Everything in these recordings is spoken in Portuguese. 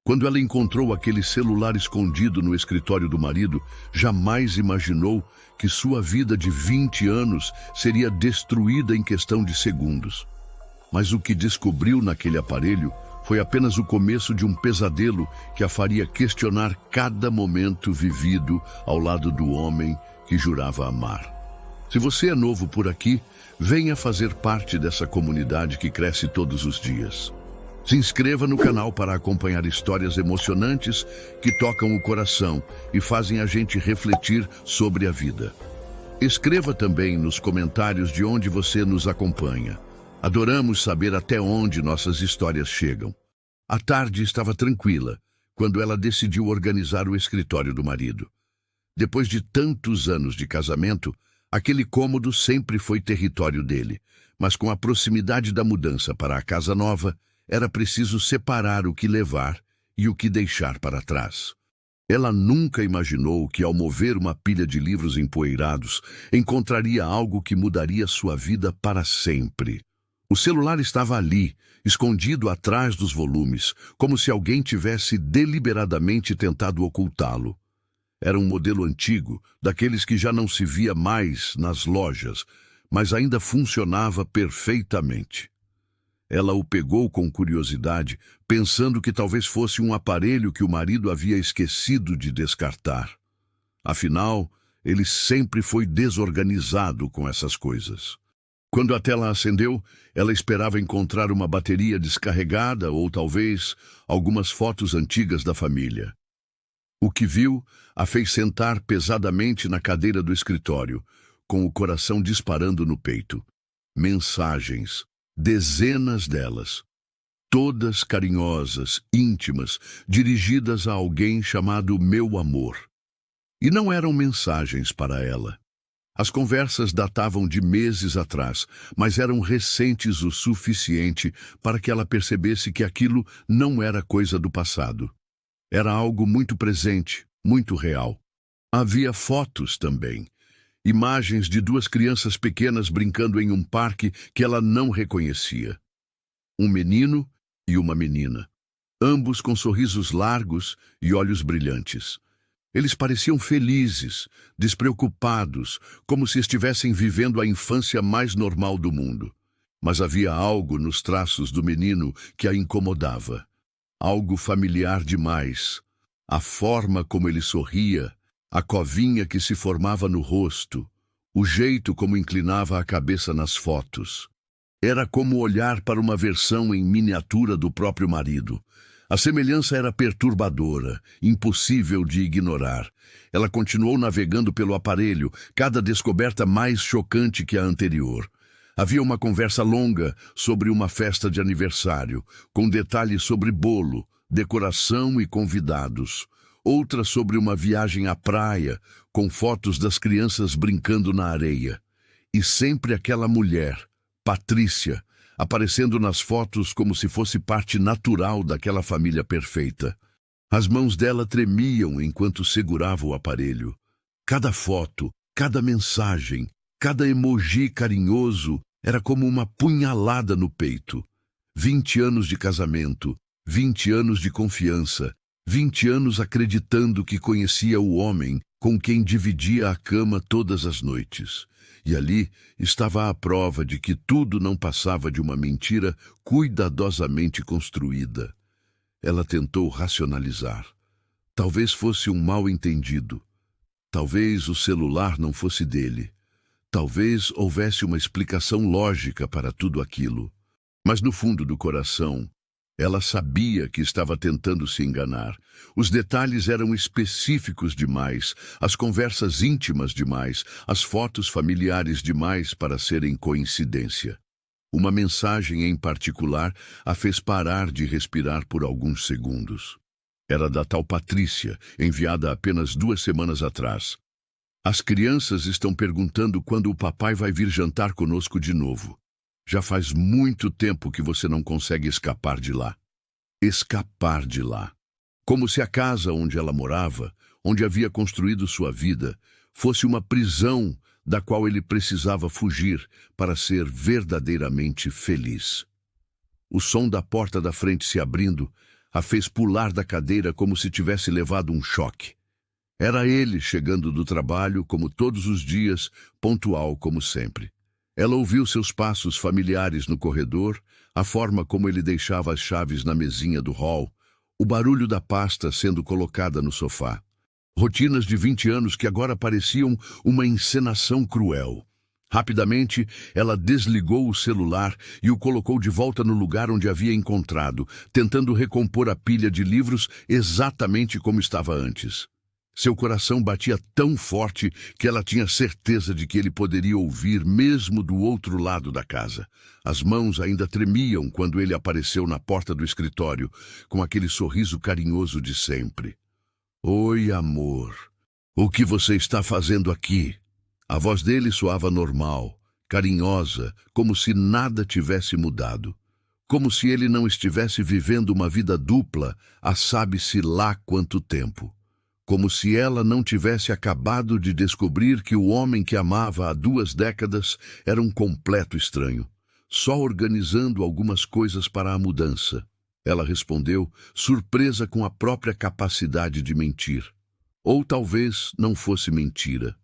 Quando ela encontrou aquele celular escondido no escritório do marido, jamais imaginou que sua vida de 20 anos seria destruída em questão de segundos. Mas o que descobriu naquele aparelho foi apenas o começo de um pesadelo que a faria questionar cada momento vivido ao lado do homem que jurava amar. Se você é novo por aqui, venha fazer parte dessa comunidade que cresce todos os dias. Se inscreva no canal para acompanhar histórias emocionantes que tocam o coração e fazem a gente refletir sobre a vida. Escreva também nos comentários de onde você nos acompanha. Adoramos saber até onde nossas histórias chegam. A tarde estava tranquila quando ela decidiu organizar o escritório do marido. Depois de tantos anos de casamento, aquele cômodo sempre foi território dele, mas com a proximidade da mudança para a casa nova, era preciso separar o que levar e o que deixar para trás. Ela nunca imaginou que, ao mover uma pilha de livros empoeirados, encontraria algo que mudaria sua vida para sempre. O celular estava ali, escondido atrás dos volumes, como se alguém tivesse deliberadamente tentado ocultá-lo. Era um modelo antigo, daqueles que já não se via mais nas lojas, mas ainda funcionava perfeitamente. Ela o pegou com curiosidade, pensando que talvez fosse um aparelho que o marido havia esquecido de descartar. Afinal, ele sempre foi desorganizado com essas coisas. Quando a tela acendeu, ela esperava encontrar uma bateria descarregada ou talvez algumas fotos antigas da família. O que viu a fez sentar pesadamente na cadeira do escritório, com o coração disparando no peito. Mensagens. Dezenas delas, todas carinhosas, íntimas, dirigidas a alguém chamado meu amor. E não eram mensagens para ela. As conversas datavam de meses atrás, mas eram recentes o suficiente para que ela percebesse que aquilo não era coisa do passado. Era algo muito presente, muito real. Havia fotos também. Imagens de duas crianças pequenas brincando em um parque que ela não reconhecia. Um menino e uma menina, ambos com sorrisos largos e olhos brilhantes. Eles pareciam felizes, despreocupados, como se estivessem vivendo a infância mais normal do mundo. Mas havia algo nos traços do menino que a incomodava. Algo familiar demais. A forma como ele sorria, a covinha que se formava no rosto, o jeito como inclinava a cabeça nas fotos. Era como olhar para uma versão em miniatura do próprio marido. A semelhança era perturbadora, impossível de ignorar. Ela continuou navegando pelo aparelho, cada descoberta mais chocante que a anterior. Havia uma conversa longa sobre uma festa de aniversário, com detalhes sobre bolo, decoração e convidados. Outra sobre uma viagem à praia, com fotos das crianças brincando na areia. E sempre aquela mulher, Patrícia, aparecendo nas fotos como se fosse parte natural daquela família perfeita. As mãos dela tremiam enquanto segurava o aparelho. Cada foto, cada mensagem, cada emoji carinhoso era como uma punhalada no peito. 20 anos de casamento, 20 anos de confiança, 20 anos acreditando que conhecia o homem com quem dividia a cama todas as noites. E ali estava a prova de que tudo não passava de uma mentira cuidadosamente construída. Ela tentou racionalizar. Talvez fosse um mal-entendido. Talvez o celular não fosse dele. Talvez houvesse uma explicação lógica para tudo aquilo. Mas no fundo do coração, ela sabia que estava tentando se enganar. Os detalhes eram específicos demais, as conversas íntimas demais, as fotos familiares demais para serem coincidência. Uma mensagem em particular a fez parar de respirar por alguns segundos. Era da tal Patrícia, enviada apenas 2 semanas atrás. As crianças estão perguntando quando o papai vai vir jantar conosco de novo. Já faz muito tempo que você não consegue escapar de lá. Escapar de lá. Como se a casa onde ela morava, onde havia construído sua vida, fosse uma prisão da qual ele precisava fugir para ser verdadeiramente feliz. O som da porta da frente se abrindo a fez pular da cadeira como se tivesse levado um choque. Era ele chegando do trabalho, como todos os dias, pontual como sempre. Ela ouviu seus passos familiares no corredor, a forma como ele deixava as chaves na mesinha do hall, o barulho da pasta sendo colocada no sofá. Rotinas de 20 anos que agora pareciam uma encenação cruel. Rapidamente, ela desligou o celular e o colocou de volta no lugar onde havia encontrado, tentando recompor a pilha de livros exatamente como estava antes. Seu coração batia tão forte que ela tinha certeza de que ele poderia ouvir mesmo do outro lado da casa. As mãos ainda tremiam quando ele apareceu na porta do escritório, com aquele sorriso carinhoso de sempre. Oi, amor. O que você está fazendo aqui? A voz dele soava normal, carinhosa, como se nada tivesse mudado. Como se ele não estivesse vivendo uma vida dupla há sabe-se lá quanto tempo. Como se ela não tivesse acabado de descobrir que o homem que amava há 2 décadas era um completo estranho, só organizando algumas coisas para a mudança. Ela respondeu, surpresa com a própria capacidade de mentir. Ou talvez não fosse mentira.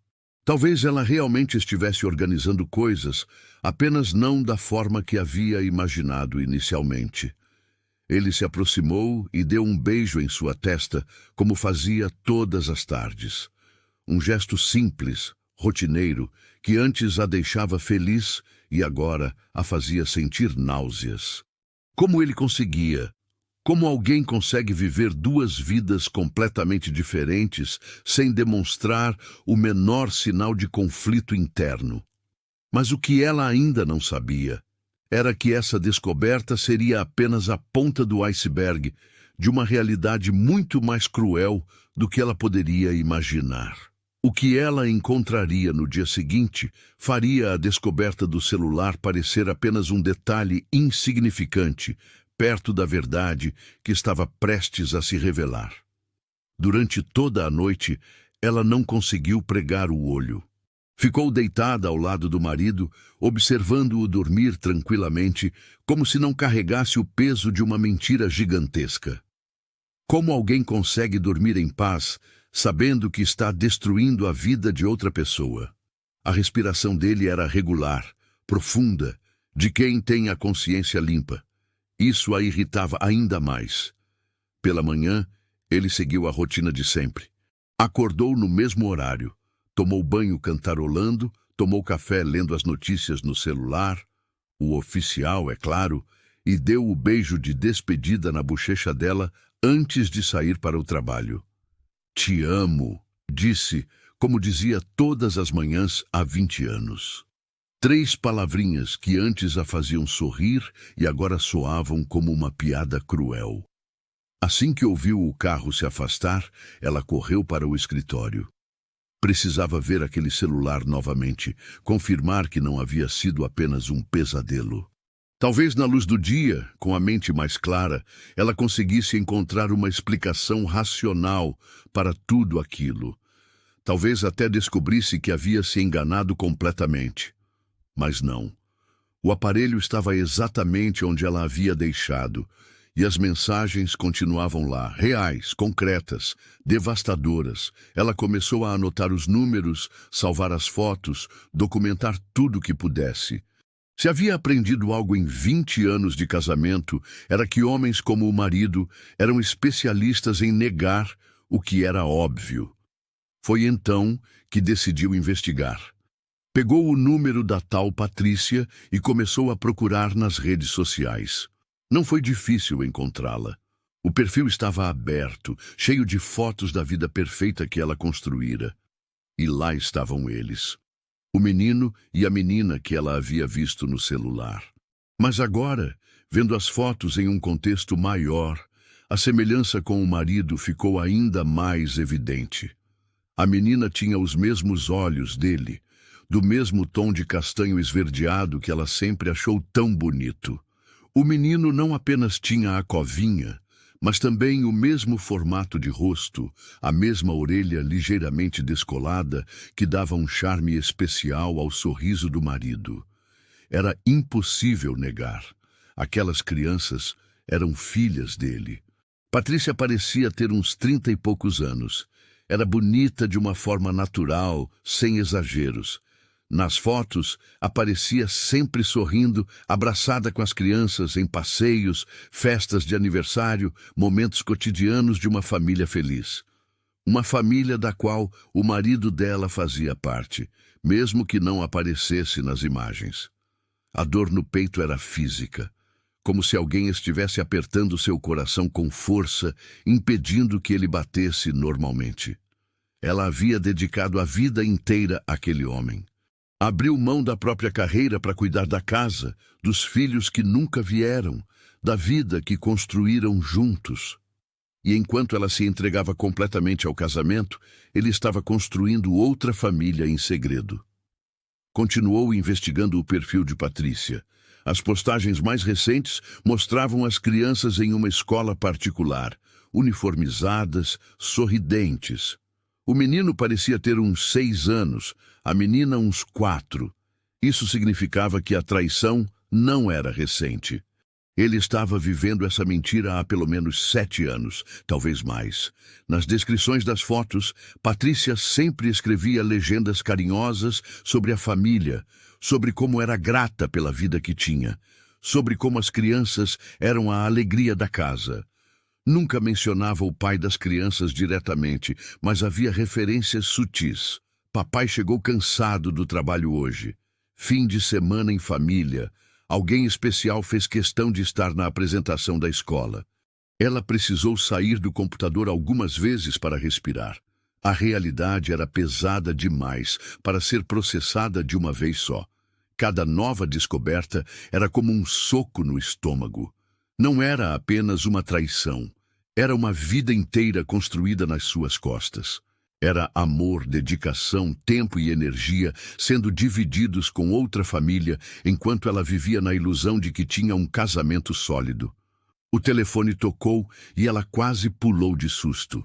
Talvez ela realmente estivesse organizando coisas, apenas não da forma que havia imaginado inicialmente. Ele se aproximou e deu um beijo em sua testa, como fazia todas as tardes. Um gesto simples, rotineiro, que antes a deixava feliz e agora a fazia sentir náuseas. Como ele conseguia? Como alguém consegue viver 2 vidas completamente diferentes sem demonstrar o menor sinal de conflito interno? Mas o que ela ainda não sabia era que essa descoberta seria apenas a ponta do iceberg de uma realidade muito mais cruel do que ela poderia imaginar. O que ela encontraria no dia seguinte faria a descoberta do celular parecer apenas um detalhe insignificante, perto da verdade que estava prestes a se revelar. Durante toda a noite, ela não conseguiu pregar o olho. Ficou deitada ao lado do marido, observando-o dormir tranquilamente, como se não carregasse o peso de uma mentira gigantesca. Como alguém consegue dormir em paz, sabendo que está destruindo a vida de outra pessoa? A respiração dele era regular, profunda, de quem tem a consciência limpa. Isso a irritava ainda mais. Pela manhã, ele seguiu a rotina de sempre. Acordou no mesmo horário. Tomou banho cantarolando, tomou café lendo as notícias no celular, o oficial, é claro, e deu o beijo de despedida na bochecha dela antes de sair para o trabalho. Te amo, disse, como dizia todas as manhãs há 20 anos. 3 palavrinhas que antes a faziam sorrir e agora soavam como uma piada cruel. Assim que ouviu o carro se afastar, ela correu para o escritório. Precisava ver aquele celular novamente, confirmar que não havia sido apenas um pesadelo. Talvez na luz do dia, com a mente mais clara, ela conseguisse encontrar uma explicação racional para tudo aquilo. Talvez até descobrisse que havia se enganado completamente. Mas não. O aparelho estava exatamente onde ela havia deixado, e as mensagens continuavam lá, reais, concretas, devastadoras. Ela começou a anotar os números, salvar as fotos, documentar tudo o que pudesse. Se havia aprendido algo em 20 anos de casamento, era que homens como o marido eram especialistas em negar o que era óbvio. Foi então que decidiu investigar. Pegou o número da tal Patrícia e começou a procurar nas redes sociais. Não foi difícil encontrá-la. O perfil estava aberto, cheio de fotos da vida perfeita que ela construíra. E lá estavam eles. O menino e a menina que ela havia visto no celular. Mas agora, vendo as fotos em um contexto maior, a semelhança com o marido ficou ainda mais evidente. A menina tinha os mesmos olhos dele, do mesmo tom de castanho esverdeado que ela sempre achou tão bonito. O menino não apenas tinha a covinha, mas também o mesmo formato de rosto, a mesma orelha ligeiramente descolada que dava um charme especial ao sorriso do marido. Era impossível negar. Aquelas crianças eram filhas dele. Patrícia parecia ter uns 30 e poucos anos. Era bonita de uma forma natural, sem exageros. Nas fotos, aparecia sempre sorrindo, abraçada com as crianças em passeios, festas de aniversário, momentos cotidianos de uma família feliz. Uma família da qual o marido dela fazia parte, mesmo que não aparecesse nas imagens. A dor no peito era física, como se alguém estivesse apertando seu coração com força, impedindo que ele batesse normalmente. Ela havia dedicado a vida inteira àquele homem. Abriu mão da própria carreira para cuidar da casa, dos filhos que nunca vieram, da vida que construíram juntos. E enquanto ela se entregava completamente ao casamento, ele estava construindo outra família em segredo. Continuou investigando o perfil de Patrícia. As postagens mais recentes mostravam as crianças em uma escola particular, uniformizadas, sorridentes. O menino parecia ter uns 6 anos, a menina uns 4. Isso significava que a traição não era recente. Ele estava vivendo essa mentira há pelo menos 7 anos, talvez mais. Nas descrições das fotos, Patrícia sempre escrevia legendas carinhosas sobre a família, sobre como era grata pela vida que tinha, sobre como as crianças eram a alegria da casa. Nunca mencionava o pai das crianças diretamente, mas havia referências sutis. Papai chegou cansado do trabalho hoje. Fim de semana em família. Alguém especial fez questão de estar na apresentação da escola. Ela precisou sair do computador algumas vezes para respirar. A realidade era pesada demais para ser processada de uma vez só. Cada nova descoberta era como um soco no estômago. Não era apenas uma traição. Era uma vida inteira construída nas suas costas. Era amor, dedicação, tempo e energia sendo divididos com outra família enquanto ela vivia na ilusão de que tinha um casamento sólido. O telefone tocou e ela quase pulou de susto.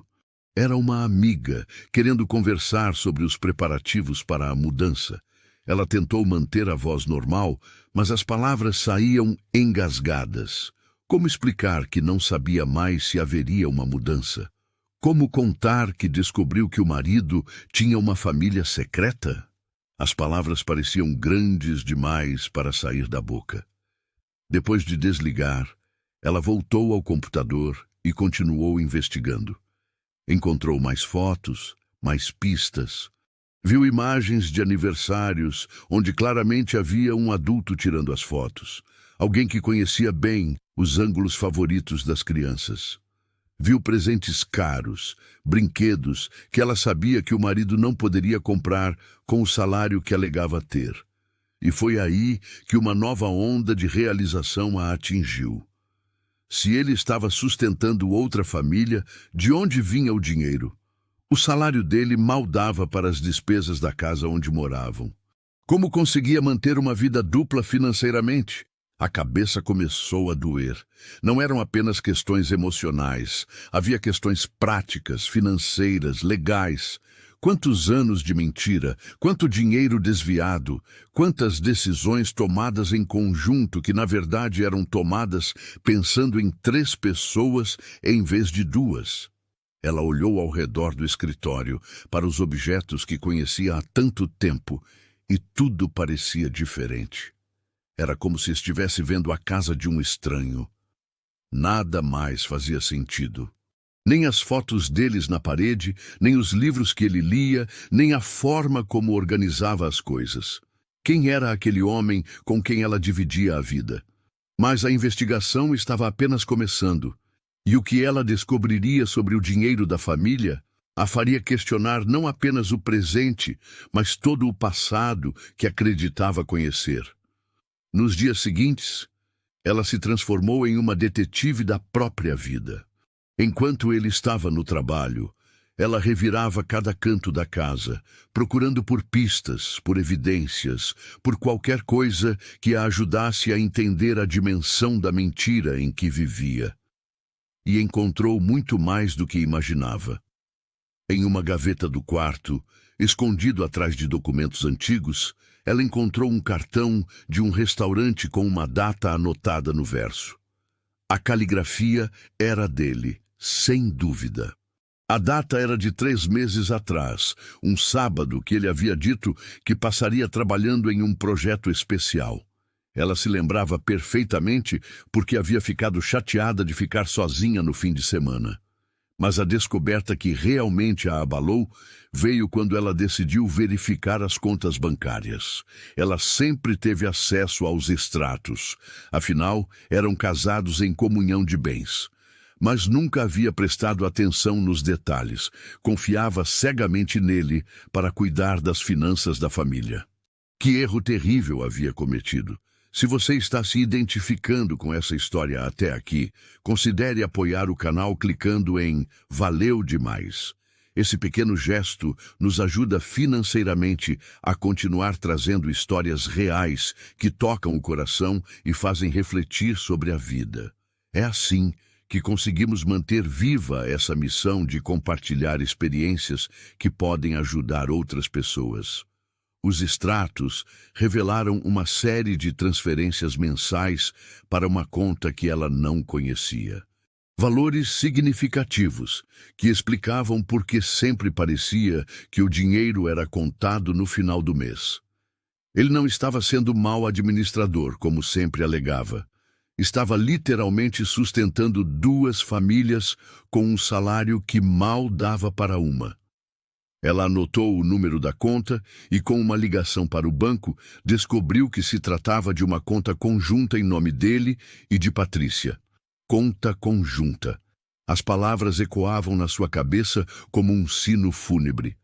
Era uma amiga, querendo conversar sobre os preparativos para a mudança. Ela tentou manter a voz normal, mas as palavras saíam engasgadas. Como explicar que não sabia mais se haveria uma mudança? Como contar que descobriu que o marido tinha uma família secreta? As palavras pareciam grandes demais para sair da boca. Depois de desligar, ela voltou ao computador e continuou investigando. Encontrou mais fotos, mais pistas. Viu imagens de aniversários, onde claramente havia um adulto tirando as fotos. Alguém que conhecia bem os ângulos favoritos das crianças. Viu presentes caros, brinquedos que ela sabia que o marido não poderia comprar com o salário que alegava ter. E foi aí que uma nova onda de realização a atingiu. Se ele estava sustentando outra família, de onde vinha o dinheiro? O salário dele mal dava para as despesas da casa onde moravam. Como conseguia manter uma vida dupla financeiramente? A cabeça começou a doer. Não eram apenas questões emocionais. Havia questões práticas, financeiras, legais. Quantos anos de mentira, quanto dinheiro desviado, quantas decisões tomadas em conjunto que, na verdade, eram tomadas pensando em 3 pessoas em vez de 2. Ela olhou ao redor do escritório, para os objetos que conhecia há tanto tempo, e tudo parecia diferente. Era como se estivesse vendo a casa de um estranho. Nada mais fazia sentido. Nem as fotos deles na parede, nem os livros que ele lia, nem a forma como organizava as coisas. Quem era aquele homem com quem ela dividia a vida? Mas a investigação estava apenas começando. E o que ela descobriria sobre o dinheiro da família a faria questionar não apenas o presente, mas todo o passado que acreditava conhecer. Nos dias seguintes, ela se transformou em uma detetive da própria vida. Enquanto ele estava no trabalho, ela revirava cada canto da casa, procurando por pistas, por evidências, por qualquer coisa que a ajudasse a entender a dimensão da mentira em que vivia. E encontrou muito mais do que imaginava. Em uma gaveta do quarto, escondido atrás de documentos antigos, ela encontrou um cartão de um restaurante com uma data anotada no verso. A caligrafia era dele, sem dúvida. A data era de 3 meses atrás, um sábado que ele havia dito que passaria trabalhando em um projeto especial. Ela se lembrava perfeitamente porque havia ficado chateada de ficar sozinha no fim de semana. Mas a descoberta que realmente a abalou veio quando ela decidiu verificar as contas bancárias. Ela sempre teve acesso aos extratos, afinal, eram casados em comunhão de bens. Mas nunca havia prestado atenção nos detalhes, confiava cegamente nele para cuidar das finanças da família. Que erro terrível havia cometido! Se você está se identificando com essa história até aqui, considere apoiar o canal clicando em Valeu demais. Esse pequeno gesto nos ajuda financeiramente a continuar trazendo histórias reais que tocam o coração e fazem refletir sobre a vida. É assim que conseguimos manter viva essa missão de compartilhar experiências que podem ajudar outras pessoas. Os extratos revelaram uma série de transferências mensais para uma conta que ela não conhecia. Valores significativos, que explicavam por que sempre parecia que o dinheiro era contado no final do mês. Ele não estava sendo mau administrador, como sempre alegava. Estava literalmente sustentando 2 famílias com um salário que mal dava para uma. Ela anotou o número da conta e, com uma ligação para o banco, descobriu que se tratava de uma conta conjunta em nome dele e de Patrícia. Conta conjunta. As palavras ecoavam na sua cabeça como um sino fúnebre.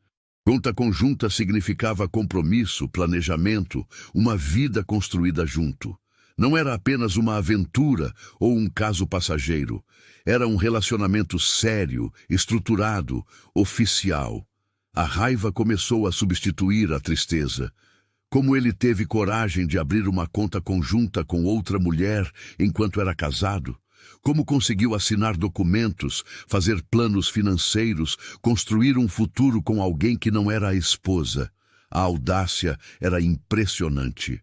Conta conjunta significava compromisso, planejamento, uma vida construída junto. Não era apenas uma aventura ou um caso passageiro. Era um relacionamento sério, estruturado, oficial. A raiva começou a substituir a tristeza. Como ele teve coragem de abrir uma conta conjunta com outra mulher enquanto era casado? Como conseguiu assinar documentos, fazer planos financeiros, construir um futuro com alguém que não era a esposa? A audácia era impressionante.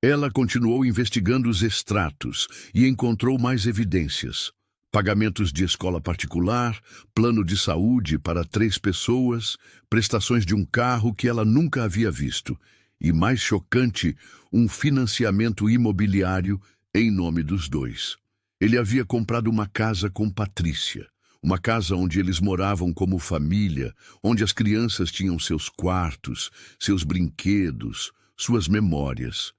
Ela continuou investigando os extratos e encontrou mais evidências. Pagamentos de escola particular, plano de saúde para 3 pessoas, prestações de um carro que ela nunca havia visto e, mais chocante, um financiamento imobiliário em nome dos 2. Ele havia comprado uma casa com Patrícia, uma casa onde eles moravam como família, onde as crianças tinham seus quartos, seus brinquedos, suas memórias.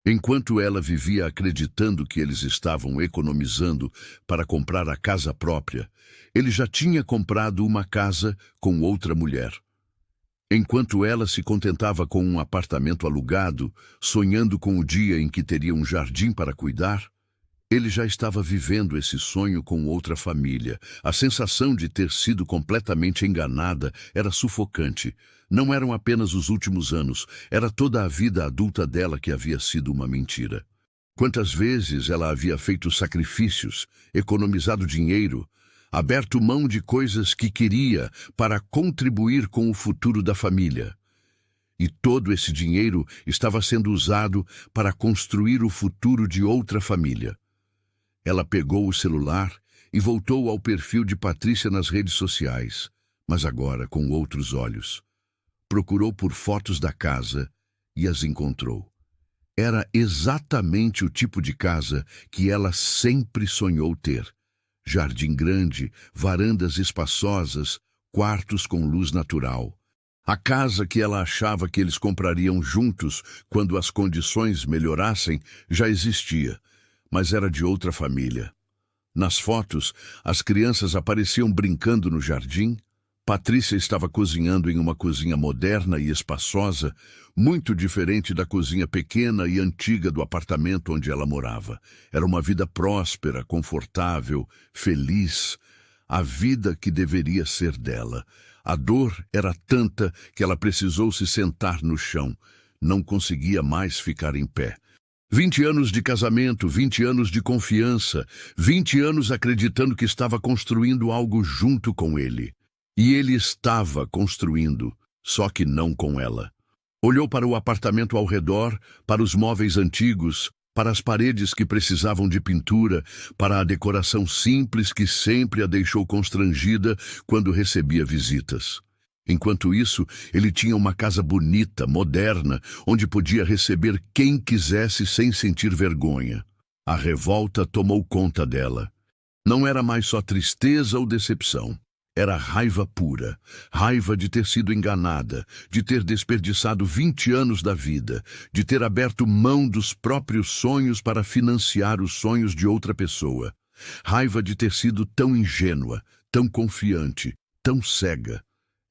Enquanto ela vivia acreditando que eles estavam economizando para comprar a casa própria, ele já tinha comprado uma casa com outra mulher. Enquanto ela se contentava com um apartamento alugado, sonhando com o dia em que teria um jardim para cuidar, ele já estava vivendo esse sonho com outra família. A sensação de ter sido completamente enganada era sufocante. Não eram apenas os últimos anos, era toda a vida adulta dela que havia sido uma mentira. Quantas vezes ela havia feito sacrifícios, economizado dinheiro, aberto mão de coisas que queria para contribuir com o futuro da família. E todo esse dinheiro estava sendo usado para construir o futuro de outra família. Ela pegou o celular e voltou ao perfil de Patrícia nas redes sociais, mas agora com outros olhos. Procurou por fotos da casa e as encontrou. Era exatamente o tipo de casa que ela sempre sonhou ter. Jardim grande, varandas espaçosas, quartos com luz natural. A casa que ela achava que eles comprariam juntos quando as condições melhorassem já existia, mas era de outra família. Nas fotos, as crianças apareciam brincando no jardim. Patrícia estava cozinhando em uma cozinha moderna e espaçosa, muito diferente da cozinha pequena e antiga do apartamento onde ela morava. Era uma vida próspera, confortável, feliz, a vida que deveria ser dela. A dor era tanta que ela precisou se sentar no chão. Não conseguia mais ficar em pé. 20 anos de casamento, 20 anos de confiança, 20 anos acreditando que estava construindo algo junto com ele. E ele estava construindo, só que não com ela. Olhou para o apartamento ao redor, para os móveis antigos, para as paredes que precisavam de pintura, para a decoração simples que sempre a deixou constrangida quando recebia visitas. Enquanto isso, ele tinha uma casa bonita, moderna, onde podia receber quem quisesse sem sentir vergonha. A revolta tomou conta dela. Não era mais só tristeza ou decepção. Era raiva pura, raiva de ter sido enganada, de ter desperdiçado 20 anos da vida, de ter aberto mão dos próprios sonhos para financiar os sonhos de outra pessoa. Raiva de ter sido tão ingênua, tão confiante, tão cega.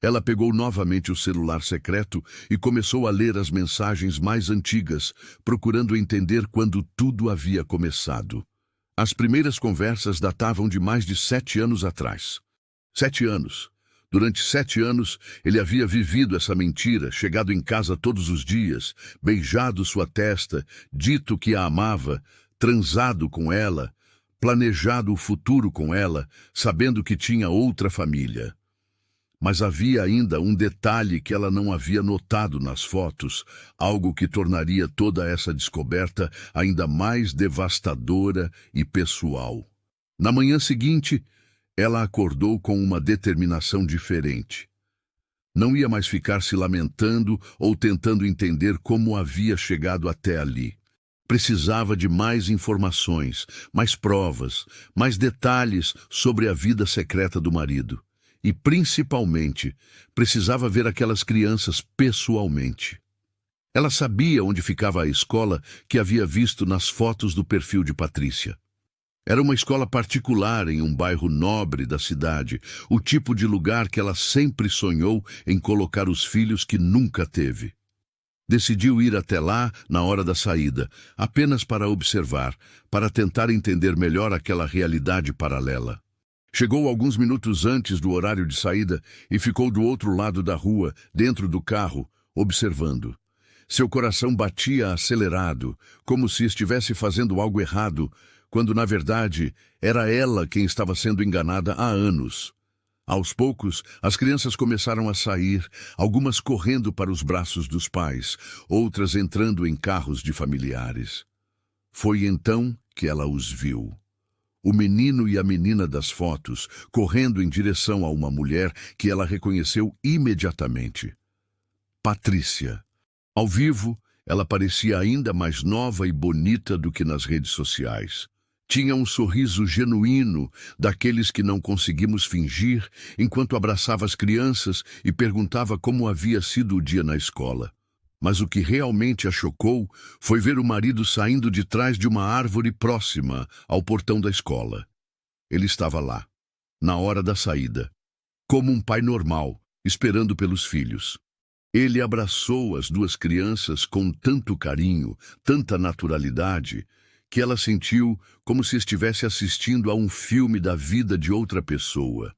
Ela pegou novamente o celular secreto e começou a ler as mensagens mais antigas, procurando entender quando tudo havia começado. As primeiras conversas datavam de mais de 7 anos atrás. 7 anos. Durante 7 anos, ele havia vivido essa mentira, chegado em casa todos os dias, beijado sua testa, dito que a amava, transado com ela, planejado o futuro com ela, sabendo que tinha outra família. Mas havia ainda um detalhe que ela não havia notado nas fotos, algo que tornaria toda essa descoberta ainda mais devastadora e pessoal. Na manhã seguinte, ela acordou com uma determinação diferente. Não ia mais ficar se lamentando ou tentando entender como havia chegado até ali. Precisava de mais informações, mais provas, mais detalhes sobre a vida secreta do marido. E, principalmente, precisava ver aquelas crianças pessoalmente. Ela sabia onde ficava a escola que havia visto nas fotos do perfil de Patrícia. Era uma escola particular em um bairro nobre da cidade, o tipo de lugar que ela sempre sonhou em colocar os filhos que nunca teve. Decidiu ir até lá na hora da saída, apenas para observar, para tentar entender melhor aquela realidade paralela. Chegou alguns minutos antes do horário de saída e ficou do outro lado da rua, dentro do carro, observando. Seu coração batia acelerado, como se estivesse fazendo algo errado, quando, na verdade, era ela quem estava sendo enganada há anos. Aos poucos, as crianças começaram a sair, algumas correndo para os braços dos pais, outras entrando em carros de familiares. Foi então que ela os viu. O menino e a menina das fotos, correndo em direção a uma mulher que ela reconheceu imediatamente. Patrícia. Ao vivo, ela parecia ainda mais nova e bonita do que nas redes sociais. Tinha um sorriso genuíno, daqueles que não conseguimos fingir, enquanto abraçava as crianças e perguntava como havia sido o dia na escola. Mas o que realmente a chocou foi ver o marido saindo de trás de uma árvore próxima ao portão da escola. Ele estava lá, na hora da saída, como um pai normal, esperando pelos filhos. Ele abraçou as duas crianças com tanto carinho, tanta naturalidade, que ela sentiu como se estivesse assistindo a um filme da vida de outra pessoa.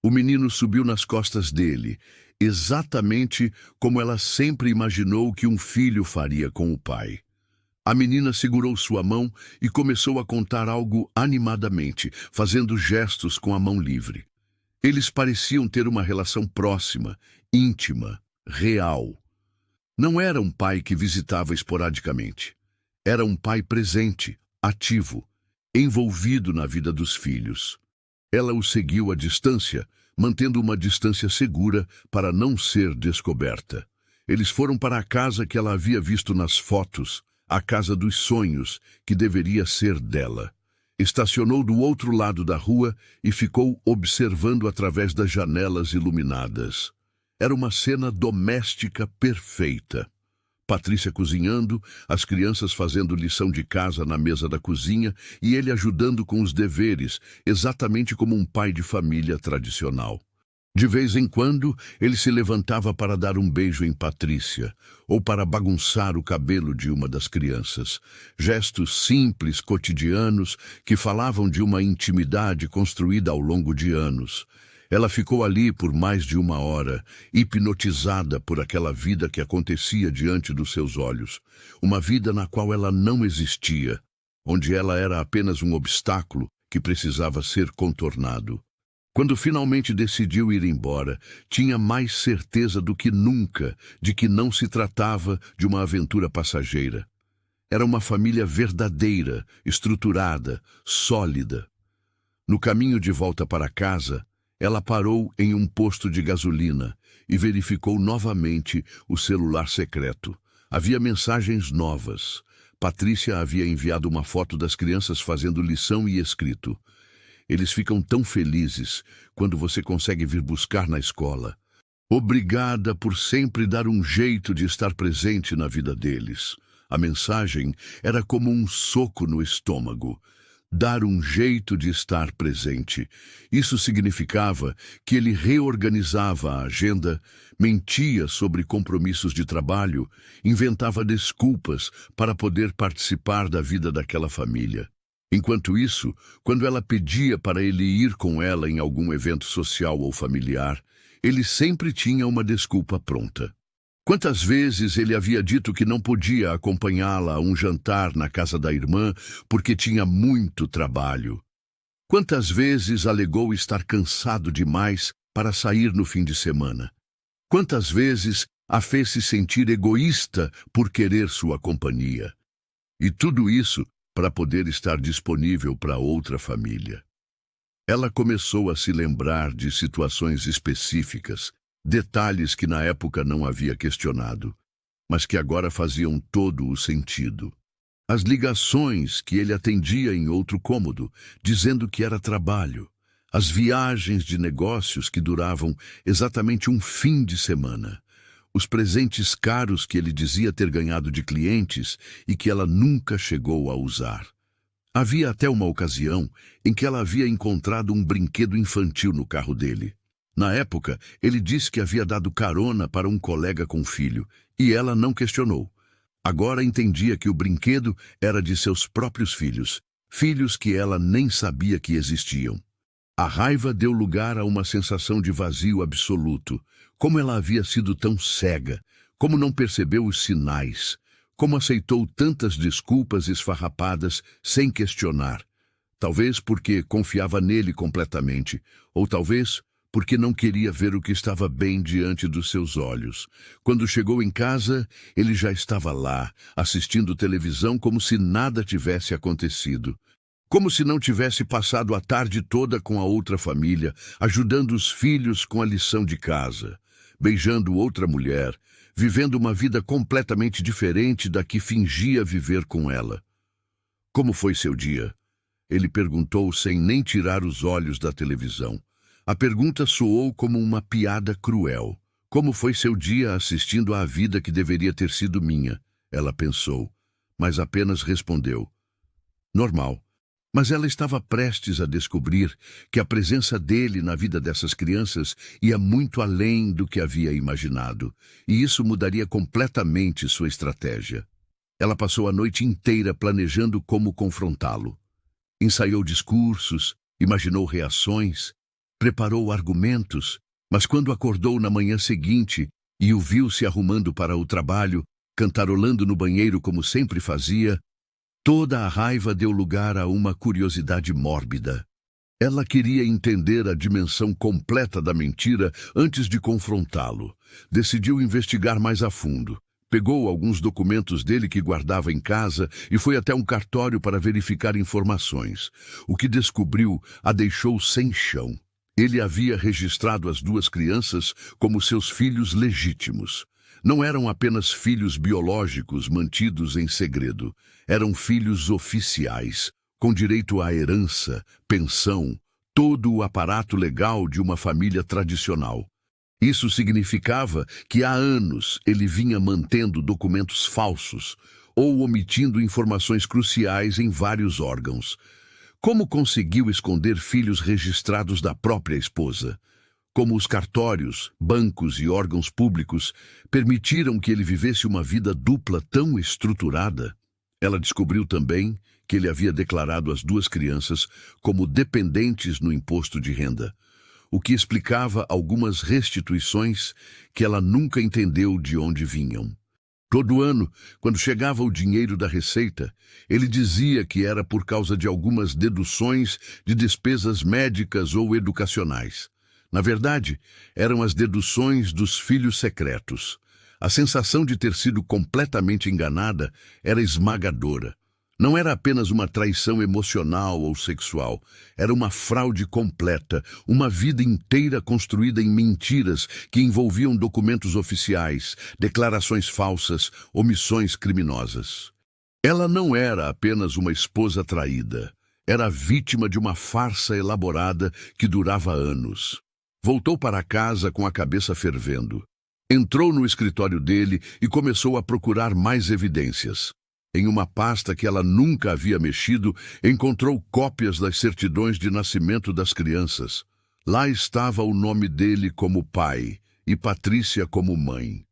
O menino subiu nas costas dele, exatamente como ela sempre imaginou que um filho faria com o pai. A menina segurou sua mão e começou a contar algo animadamente, fazendo gestos com a mão livre. Eles pareciam ter uma relação próxima, íntima, real. Não era um pai que visitava esporadicamente. Era um pai presente, ativo, envolvido na vida dos filhos. Ela o seguiu à distância, mantendo uma distância segura para não ser descoberta. Eles foram para a casa que ela havia visto nas fotos, a casa dos sonhos, que deveria ser dela. Estacionou do outro lado da rua e ficou observando através das janelas iluminadas. Era uma cena doméstica perfeita. Patrícia cozinhando, as crianças fazendo lição de casa na mesa da cozinha e ele ajudando com os deveres, exatamente como um pai de família tradicional. De vez em quando, ele se levantava para dar um beijo em Patrícia, ou para bagunçar o cabelo de uma das crianças. Gestos simples, cotidianos, que falavam de uma intimidade construída ao longo de anos. Ela ficou ali por mais de 1 hora, hipnotizada por aquela vida que acontecia diante dos seus olhos. Uma vida na qual ela não existia, onde ela era apenas um obstáculo que precisava ser contornado. Quando finalmente decidiu ir embora, tinha mais certeza do que nunca de que não se tratava de uma aventura passageira. Era uma família verdadeira, estruturada, sólida. No caminho de volta para casa, ela parou em um posto de gasolina e verificou novamente o celular secreto. Havia mensagens novas. Patrícia havia enviado uma foto das crianças fazendo lição e escrito: "Eles ficam tão felizes quando você consegue vir buscar na escola. Obrigada por sempre dar um jeito de estar presente na vida deles." A mensagem era como um soco no estômago. Dar um jeito de estar presente. Isso significava que ele reorganizava a agenda, mentia sobre compromissos de trabalho, inventava desculpas para poder participar da vida daquela família. Enquanto isso, quando ela pedia para ele ir com ela em algum evento social ou familiar, ele sempre tinha uma desculpa pronta. Quantas vezes ele havia dito que não podia acompanhá-la a um jantar na casa da irmã porque tinha muito trabalho? Quantas vezes alegou estar cansado demais para sair no fim de semana? Quantas vezes a fez se sentir egoísta por querer sua companhia? E tudo isso para poder estar disponível para outra família. Ela começou a se lembrar de situações específicas, detalhes que na época não havia questionado, mas que agora faziam todo o sentido. As ligações que ele atendia em outro cômodo, dizendo que era trabalho. As viagens de negócios que duravam exatamente um fim de semana. Os presentes caros que ele dizia ter ganhado de clientes e que ela nunca chegou a usar. Havia até uma ocasião em que ela havia encontrado um brinquedo infantil no carro dele. Na época, ele disse que havia dado carona para um colega com filho, e ela não questionou. Agora entendia que o brinquedo era de seus próprios filhos, filhos que ela nem sabia que existiam. A raiva deu lugar a uma sensação de vazio absoluto. Como ela havia sido tão cega, como não percebeu os sinais, como aceitou tantas desculpas esfarrapadas sem questionar. Talvez porque confiava nele completamente, ou talvez porque não queria ver o que estava bem diante dos seus olhos. Quando chegou em casa, ele já estava lá, assistindo televisão como se nada tivesse acontecido. Como se não tivesse passado a tarde toda com a outra família, ajudando os filhos com a lição de casa, beijando outra mulher, vivendo uma vida completamente diferente da que fingia viver com ela. "Como foi seu dia?" Ele perguntou sem nem tirar os olhos da televisão. A pergunta soou como uma piada cruel. Como foi seu dia assistindo à vida que deveria ter sido minha? Ela pensou, mas apenas respondeu: normal. Mas ela estava prestes a descobrir que a presença dele na vida dessas crianças ia muito além do que havia imaginado, e isso mudaria completamente sua estratégia. Ela passou a noite inteira planejando como confrontá-lo. Ensaiou discursos, imaginou reações, preparou argumentos, mas quando acordou na manhã seguinte e o viu se arrumando para o trabalho, cantarolando no banheiro como sempre fazia, toda a raiva deu lugar a uma curiosidade mórbida. Ela queria entender a dimensão completa da mentira antes de confrontá-lo. Decidiu investigar mais a fundo. Pegou alguns documentos dele que guardava em casa e foi até um cartório para verificar informações. O que descobriu a deixou sem chão. Ele havia registrado as duas crianças como seus filhos legítimos. Não eram apenas filhos biológicos mantidos em segredo. Eram filhos oficiais, com direito à herança, pensão, todo o aparato legal de uma família tradicional. Isso significava que há anos ele vinha mantendo documentos falsos ou omitindo informações cruciais em vários órgãos. Como conseguiu esconder filhos registrados da própria esposa? Como os cartórios, bancos e órgãos públicos permitiram que ele vivesse uma vida dupla tão estruturada? Ela descobriu também que ele havia declarado as duas crianças como dependentes no imposto de renda, o que explicava algumas restituições que ela nunca entendeu de onde vinham. Todo ano, quando chegava o dinheiro da receita, ele dizia que era por causa de algumas deduções de despesas médicas ou educacionais. Na verdade, eram as deduções dos filhos secretos. A sensação de ter sido completamente enganada era esmagadora. Não era apenas uma traição emocional ou sexual, era uma fraude completa, uma vida inteira construída em mentiras que envolviam documentos oficiais, declarações falsas, omissões criminosas. Ela não era apenas uma esposa traída, era vítima de uma farsa elaborada que durava anos. Voltou para casa com a cabeça fervendo. Entrou no escritório dele e começou a procurar mais evidências. Em uma pasta que ela nunca havia mexido, encontrou cópias das certidões de nascimento das crianças. Lá estava o nome dele como pai e Patrícia como mãe.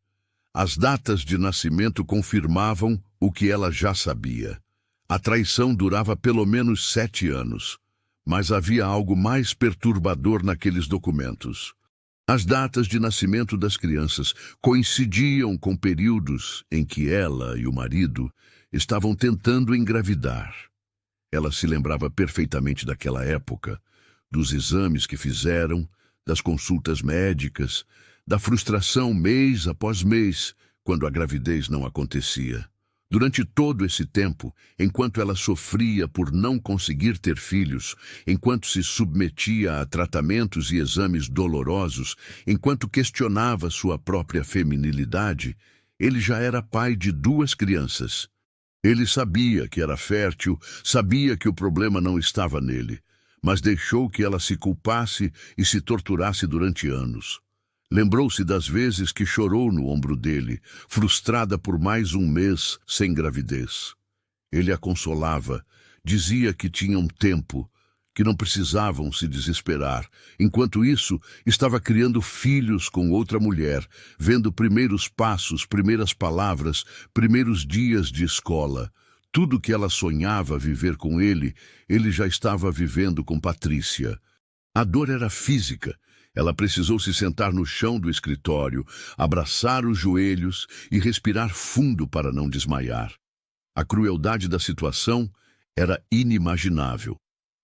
As datas de nascimento confirmavam o que ela já sabia. A traição durava pelo menos 7 anos, mas havia algo mais perturbador naqueles documentos. As datas de nascimento das crianças coincidiam com períodos em que ela e o marido estavam tentando engravidar. Ela se lembrava perfeitamente daquela época, dos exames que fizeram, das consultas médicas, da frustração mês após mês, quando a gravidez não acontecia. Durante todo esse tempo, enquanto ela sofria por não conseguir ter filhos, enquanto se submetia a tratamentos e exames dolorosos, enquanto questionava sua própria feminilidade, ele já era pai de 2 crianças. Ele sabia que era fértil, sabia que o problema não estava nele, mas deixou que ela se culpasse e se torturasse durante anos. Lembrou-se das vezes que chorou no ombro dele, frustrada por mais um mês sem gravidez. Ele a consolava, dizia que tinham tempo, que não precisavam se desesperar. Enquanto isso, estava criando filhos com outra mulher, vendo primeiros passos, primeiras palavras, primeiros dias de escola. Tudo que ela sonhava viver com ele já estava vivendo com Patrícia. A dor era física. Ela precisou se sentar no chão do escritório, abraçar os joelhos e respirar fundo para não desmaiar. A crueldade da situação era inimaginável.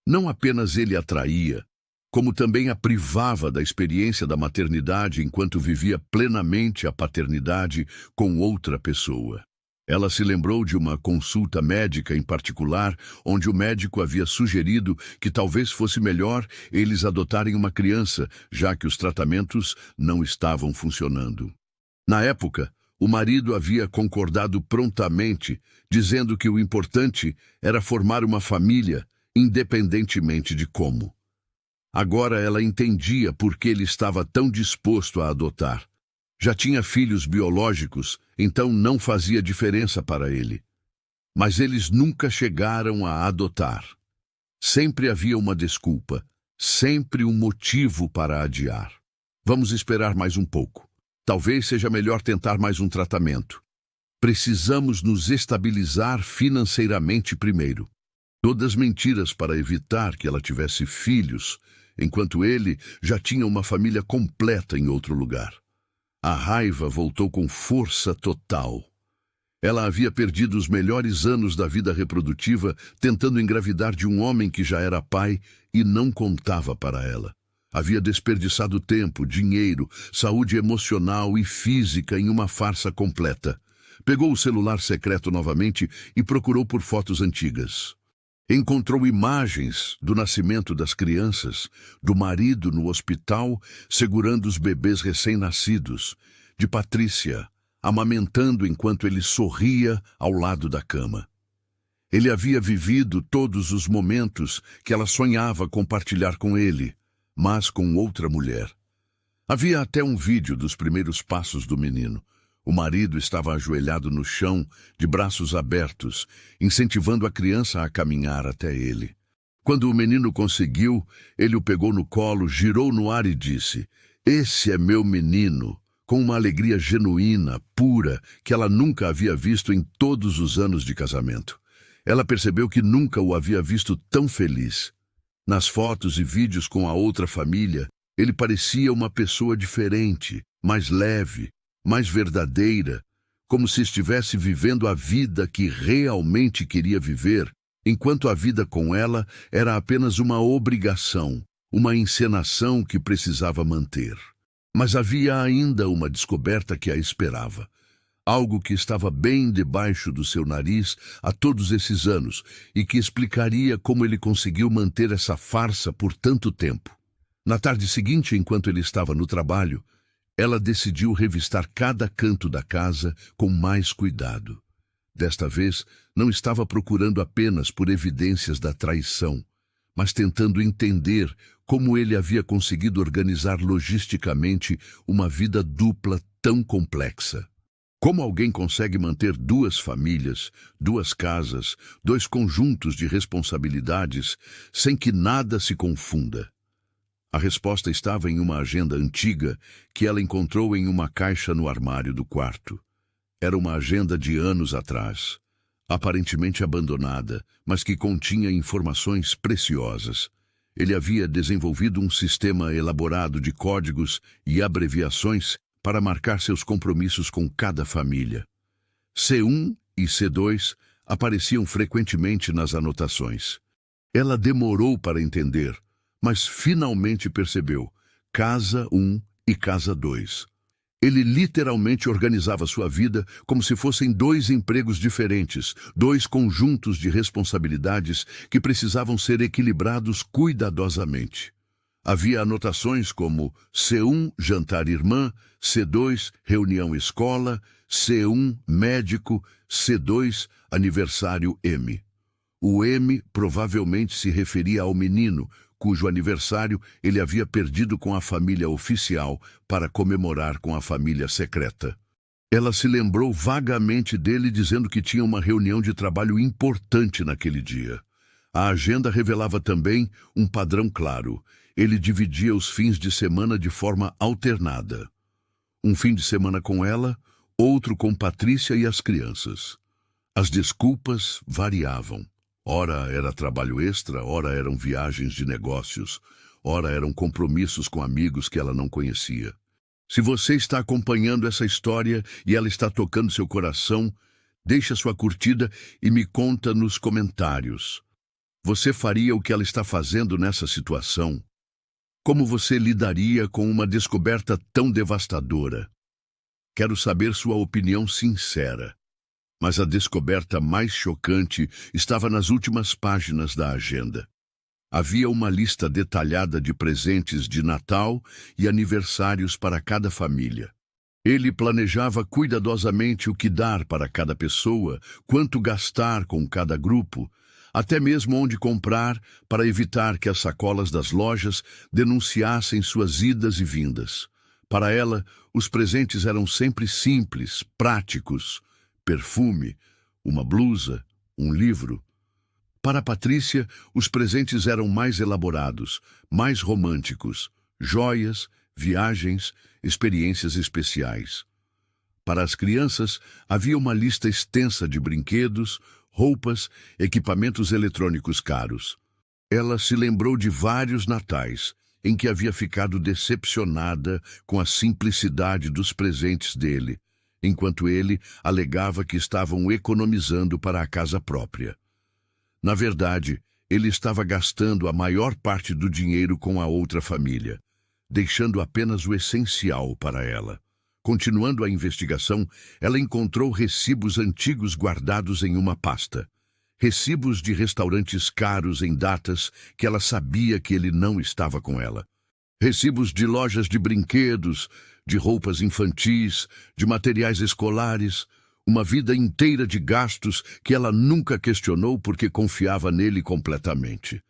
Não apenas ele a traía, como também a privava da experiência da maternidade enquanto vivia plenamente a paternidade com outra pessoa. Ela se lembrou de uma consulta médica em particular, onde o médico havia sugerido que talvez fosse melhor eles adotarem uma criança, já que os tratamentos não estavam funcionando. Na época, o marido havia concordado prontamente, dizendo que o importante era formar uma família, independentemente de como. Agora ela entendia por que ele estava tão disposto a adotar. Já tinha filhos biológicos, então não fazia diferença para ele. Mas eles nunca chegaram a adotar. Sempre havia uma desculpa, sempre um motivo para adiar. Vamos esperar mais um pouco. Talvez seja melhor tentar mais um tratamento. Precisamos nos estabilizar financeiramente primeiro. Todas mentiras para evitar que ela tivesse filhos, enquanto ele já tinha uma família completa em outro lugar. A raiva voltou com força total. Ela havia perdido os melhores anos da vida reprodutiva tentando engravidar de um homem que já era pai e não contava para ela. Havia desperdiçado tempo, dinheiro, saúde emocional e física em uma farsa completa. Pegou o celular secreto novamente e procurou por fotos antigas. Encontrou imagens do nascimento das crianças, do marido no hospital segurando os bebês recém-nascidos, de Patrícia amamentando enquanto ele sorria ao lado da cama. Ele havia vivido todos os momentos que ela sonhava compartilhar com ele, mas com outra mulher. Havia até um vídeo dos primeiros passos do menino. O marido estava ajoelhado no chão, de braços abertos, incentivando a criança a caminhar até ele. Quando o menino conseguiu, ele o pegou no colo, girou no ar e disse: "Esse é meu menino", com uma alegria genuína, pura, que ela nunca havia visto em todos os anos de casamento. Ela percebeu que nunca o havia visto tão feliz. Nas fotos e vídeos com a outra família, ele parecia uma pessoa diferente, mais leve, mais verdadeira, como se estivesse vivendo a vida que realmente queria viver, enquanto a vida com ela era apenas uma obrigação, uma encenação que precisava manter. Mas havia ainda uma descoberta que a esperava. Algo que estava bem debaixo do seu nariz há todos esses anos e que explicaria como ele conseguiu manter essa farsa por tanto tempo. Na tarde seguinte, enquanto ele estava no trabalho, ela decidiu revistar cada canto da casa com mais cuidado. Desta vez, não estava procurando apenas por evidências da traição, mas tentando entender como ele havia conseguido organizar logisticamente uma vida dupla tão complexa. Como alguém consegue manter duas famílias, duas casas, dois conjuntos de responsabilidades, sem que nada se confunda? A resposta estava em uma agenda antiga que ela encontrou em uma caixa no armário do quarto. Era uma agenda de anos atrás, aparentemente abandonada, mas que continha informações preciosas. Ele havia desenvolvido um sistema elaborado de códigos e abreviações para marcar seus compromissos com cada família. C1 e C2 apareciam frequentemente nas anotações. Ela demorou para entender, mas finalmente percebeu: Casa 1 e Casa 2. Ele literalmente organizava sua vida como se fossem dois empregos diferentes, dois conjuntos de responsabilidades que precisavam ser equilibrados cuidadosamente. Havia anotações como C1, jantar irmã, C2, reunião escola, C1, médico, C2, aniversário M. O M provavelmente se referia ao menino, cujo aniversário ele havia perdido com a família oficial para comemorar com a família secreta. Ela se lembrou vagamente dele dizendo que tinha uma reunião de trabalho importante naquele dia. A agenda revelava também um padrão claro. Ele dividia os fins de semana de forma alternada. Um fim de semana com ela, outro com Patrícia e as crianças. As desculpas variavam. Ora era trabalho extra, ora eram viagens de negócios, ora eram compromissos com amigos que ela não conhecia. Se você está acompanhando essa história e ela está tocando seu coração, deixa sua curtida e me conta nos comentários. Você faria o que ela está fazendo nessa situação? Como você lidaria com uma descoberta tão devastadora? Quero saber sua opinião sincera. Mas a descoberta mais chocante estava nas últimas páginas da agenda. Havia uma lista detalhada de presentes de Natal e aniversários para cada família. Ele planejava cuidadosamente o que dar para cada pessoa, quanto gastar com cada grupo, até mesmo onde comprar, para evitar que as sacolas das lojas denunciassem suas idas e vindas. Para ela, os presentes eram sempre simples, práticos: perfume, uma blusa, um livro. Para Patrícia, os presentes eram mais elaborados, mais românticos: joias, viagens, experiências especiais. Para as crianças, havia uma lista extensa de brinquedos, roupas, equipamentos eletrônicos caros. Ela se lembrou de vários natais em que havia ficado decepcionada com a simplicidade dos presentes dele, enquanto ele alegava que estavam economizando para a casa própria. Na verdade, ele estava gastando a maior parte do dinheiro com a outra família, deixando apenas o essencial para ela. Continuando a investigação, ela encontrou recibos antigos guardados em uma pasta. Recibos de restaurantes caros em datas que ela sabia que ele não estava com ela. Recibos de lojas de brinquedos, de roupas infantis, de materiais escolares, uma vida inteira de gastos que ela nunca questionou porque confiava nele completamente.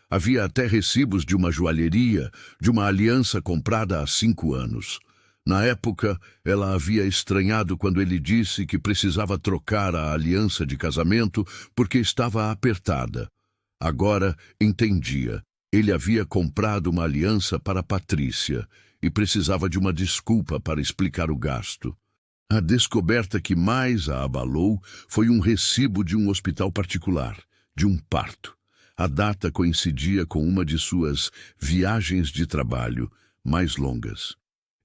Havia até recibos de uma joalheria, de uma aliança comprada há 5 anos. Na época, ela havia estranhado quando ele disse que precisava trocar a aliança de casamento porque estava apertada. Agora entendia. Ele havia comprado uma aliança para Patrícia e precisava de uma desculpa para explicar o gasto. A descoberta que mais a abalou foi um recibo de um hospital particular, de um parto. A data coincidia com uma de suas viagens de trabalho mais longas.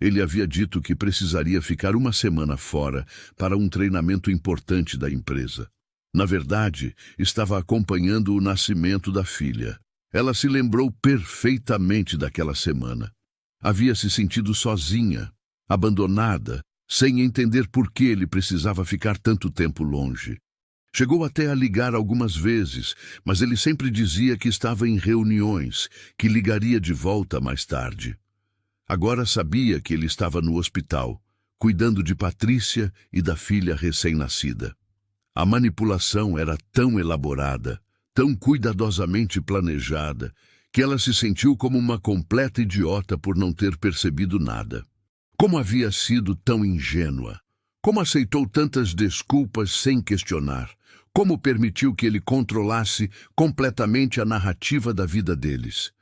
Ele havia dito que precisaria ficar 1 semana fora para um treinamento importante da empresa. Na verdade, estava acompanhando o nascimento da filha. Ela se lembrou perfeitamente daquela semana. Havia se sentido sozinha, abandonada, sem entender por que ele precisava ficar tanto tempo longe. Chegou até a ligar algumas vezes, mas ele sempre dizia que estava em reuniões, que ligaria de volta mais tarde. Agora sabia que ele estava no hospital, cuidando de Patrícia e da filha recém-nascida. A manipulação era tão elaborada, tão cuidadosamente planejada, que ela se sentiu como uma completa idiota por não ter percebido nada. Como havia sido tão ingênua? Como aceitou tantas desculpas sem questionar? Como permitiu que ele controlasse completamente a narrativa da vida deles?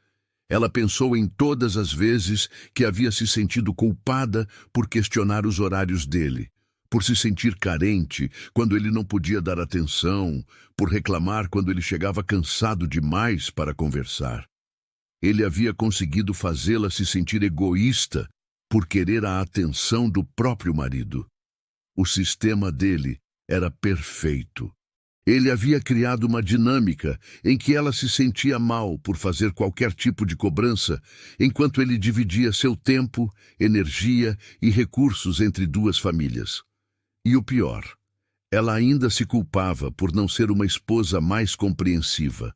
Ela pensou em todas as vezes que havia se sentido culpada por questionar os horários dele, por se sentir carente quando ele não podia dar atenção, por reclamar quando ele chegava cansado demais para conversar. Ele havia conseguido fazê-la se sentir egoísta por querer a atenção do próprio marido. O sistema dele era perfeito. Ele havia criado uma dinâmica em que ela se sentia mal por fazer qualquer tipo de cobrança, enquanto ele dividia seu tempo, energia e recursos entre duas famílias. E o pior, ela ainda se culpava por não ser uma esposa mais compreensiva.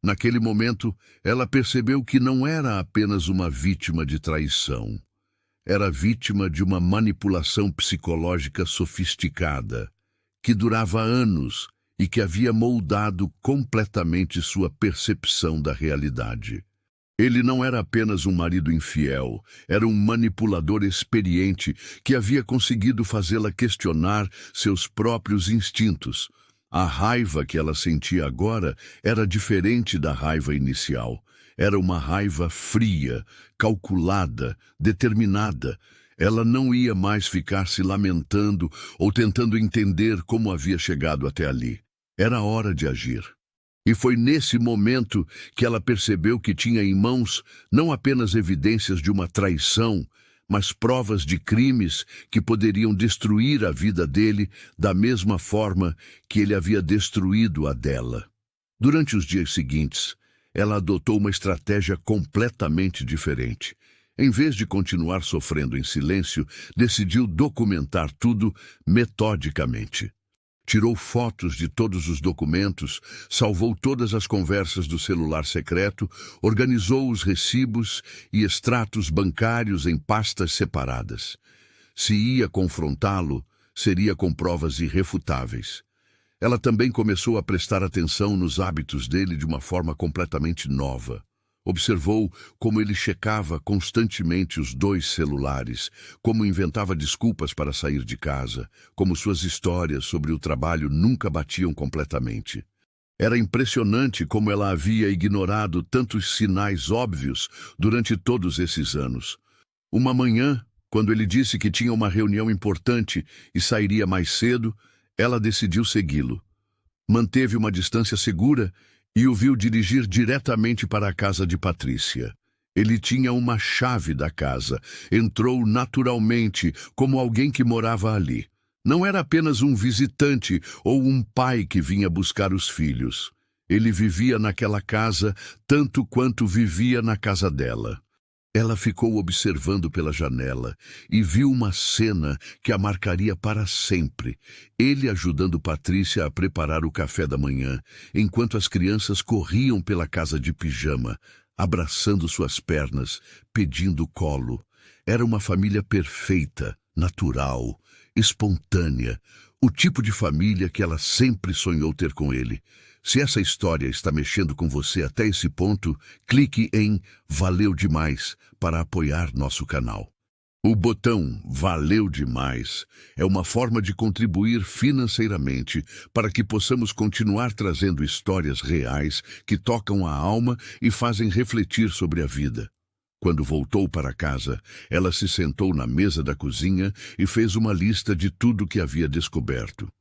Naquele momento, ela percebeu que não era apenas uma vítima de traição. Era vítima de uma manipulação psicológica sofisticada, que durava anos e que havia moldado completamente sua percepção da realidade. Ele não era apenas um marido infiel, era um manipulador experiente que havia conseguido fazê-la questionar seus próprios instintos. A raiva que ela sentia agora era diferente da raiva inicial. Era uma raiva fria, calculada, determinada. Ela não ia mais ficar se lamentando ou tentando entender como havia chegado até ali. Era hora de agir. E foi nesse momento que ela percebeu que tinha em mãos não apenas evidências de uma traição, mas provas de crimes que poderiam destruir a vida dele da mesma forma que ele havia destruído a dela. Durante os dias seguintes, ela adotou uma estratégia completamente diferente. Em vez de continuar sofrendo em silêncio, decidiu documentar tudo metodicamente. Tirou fotos de todos os documentos, salvou todas as conversas do celular secreto, organizou os recibos e extratos bancários em pastas separadas. Se ia confrontá-lo, seria com provas irrefutáveis. Ela também começou a prestar atenção nos hábitos dele de uma forma completamente nova. Observou como ele checava constantemente os dois celulares, como inventava desculpas para sair de casa, como suas histórias sobre o trabalho nunca batiam completamente. Era impressionante como ela havia ignorado tantos sinais óbvios durante todos esses anos. Uma manhã, quando ele disse que tinha uma reunião importante e sairia mais cedo, ela decidiu segui-lo. Manteve uma distância segura e o viu dirigir diretamente para a casa de Patrícia. Ele tinha uma chave da casa. Entrou naturalmente, como alguém que morava ali. Não era apenas um visitante ou um pai que vinha buscar os filhos. Ele vivia naquela casa tanto quanto vivia na casa dela. Ela ficou observando pela janela e viu uma cena que a marcaria para sempre. Ele ajudando Patrícia a preparar o café da manhã, enquanto as crianças corriam pela casa de pijama, abraçando suas pernas, pedindo colo. Era uma família perfeita, natural, espontânea, o tipo de família que ela sempre sonhou ter com ele. Se essa história está mexendo com você até esse ponto, clique em Valeu Demais para apoiar nosso canal. O botão Valeu Demais é uma forma de contribuir financeiramente para que possamos continuar trazendo histórias reais que tocam a alma e fazem refletir sobre a vida. Quando voltou para casa, ela se sentou na mesa da cozinha e fez uma lista de tudo que havia descoberto.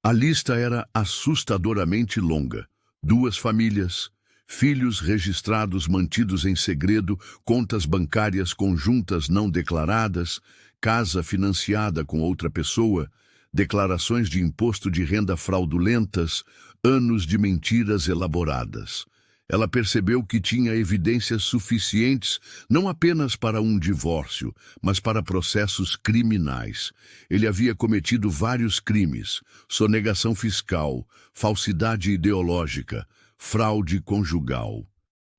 A lista era assustadoramente longa. 2 famílias, filhos registrados mantidos em segredo, contas bancárias conjuntas não declaradas, casa financiada com outra pessoa, declarações de imposto de renda fraudulentas, anos de mentiras elaboradas. Ela percebeu que tinha evidências suficientes não apenas para um divórcio, mas para processos criminais. Ele havia cometido vários crimes: sonegação fiscal, falsidade ideológica, fraude conjugal.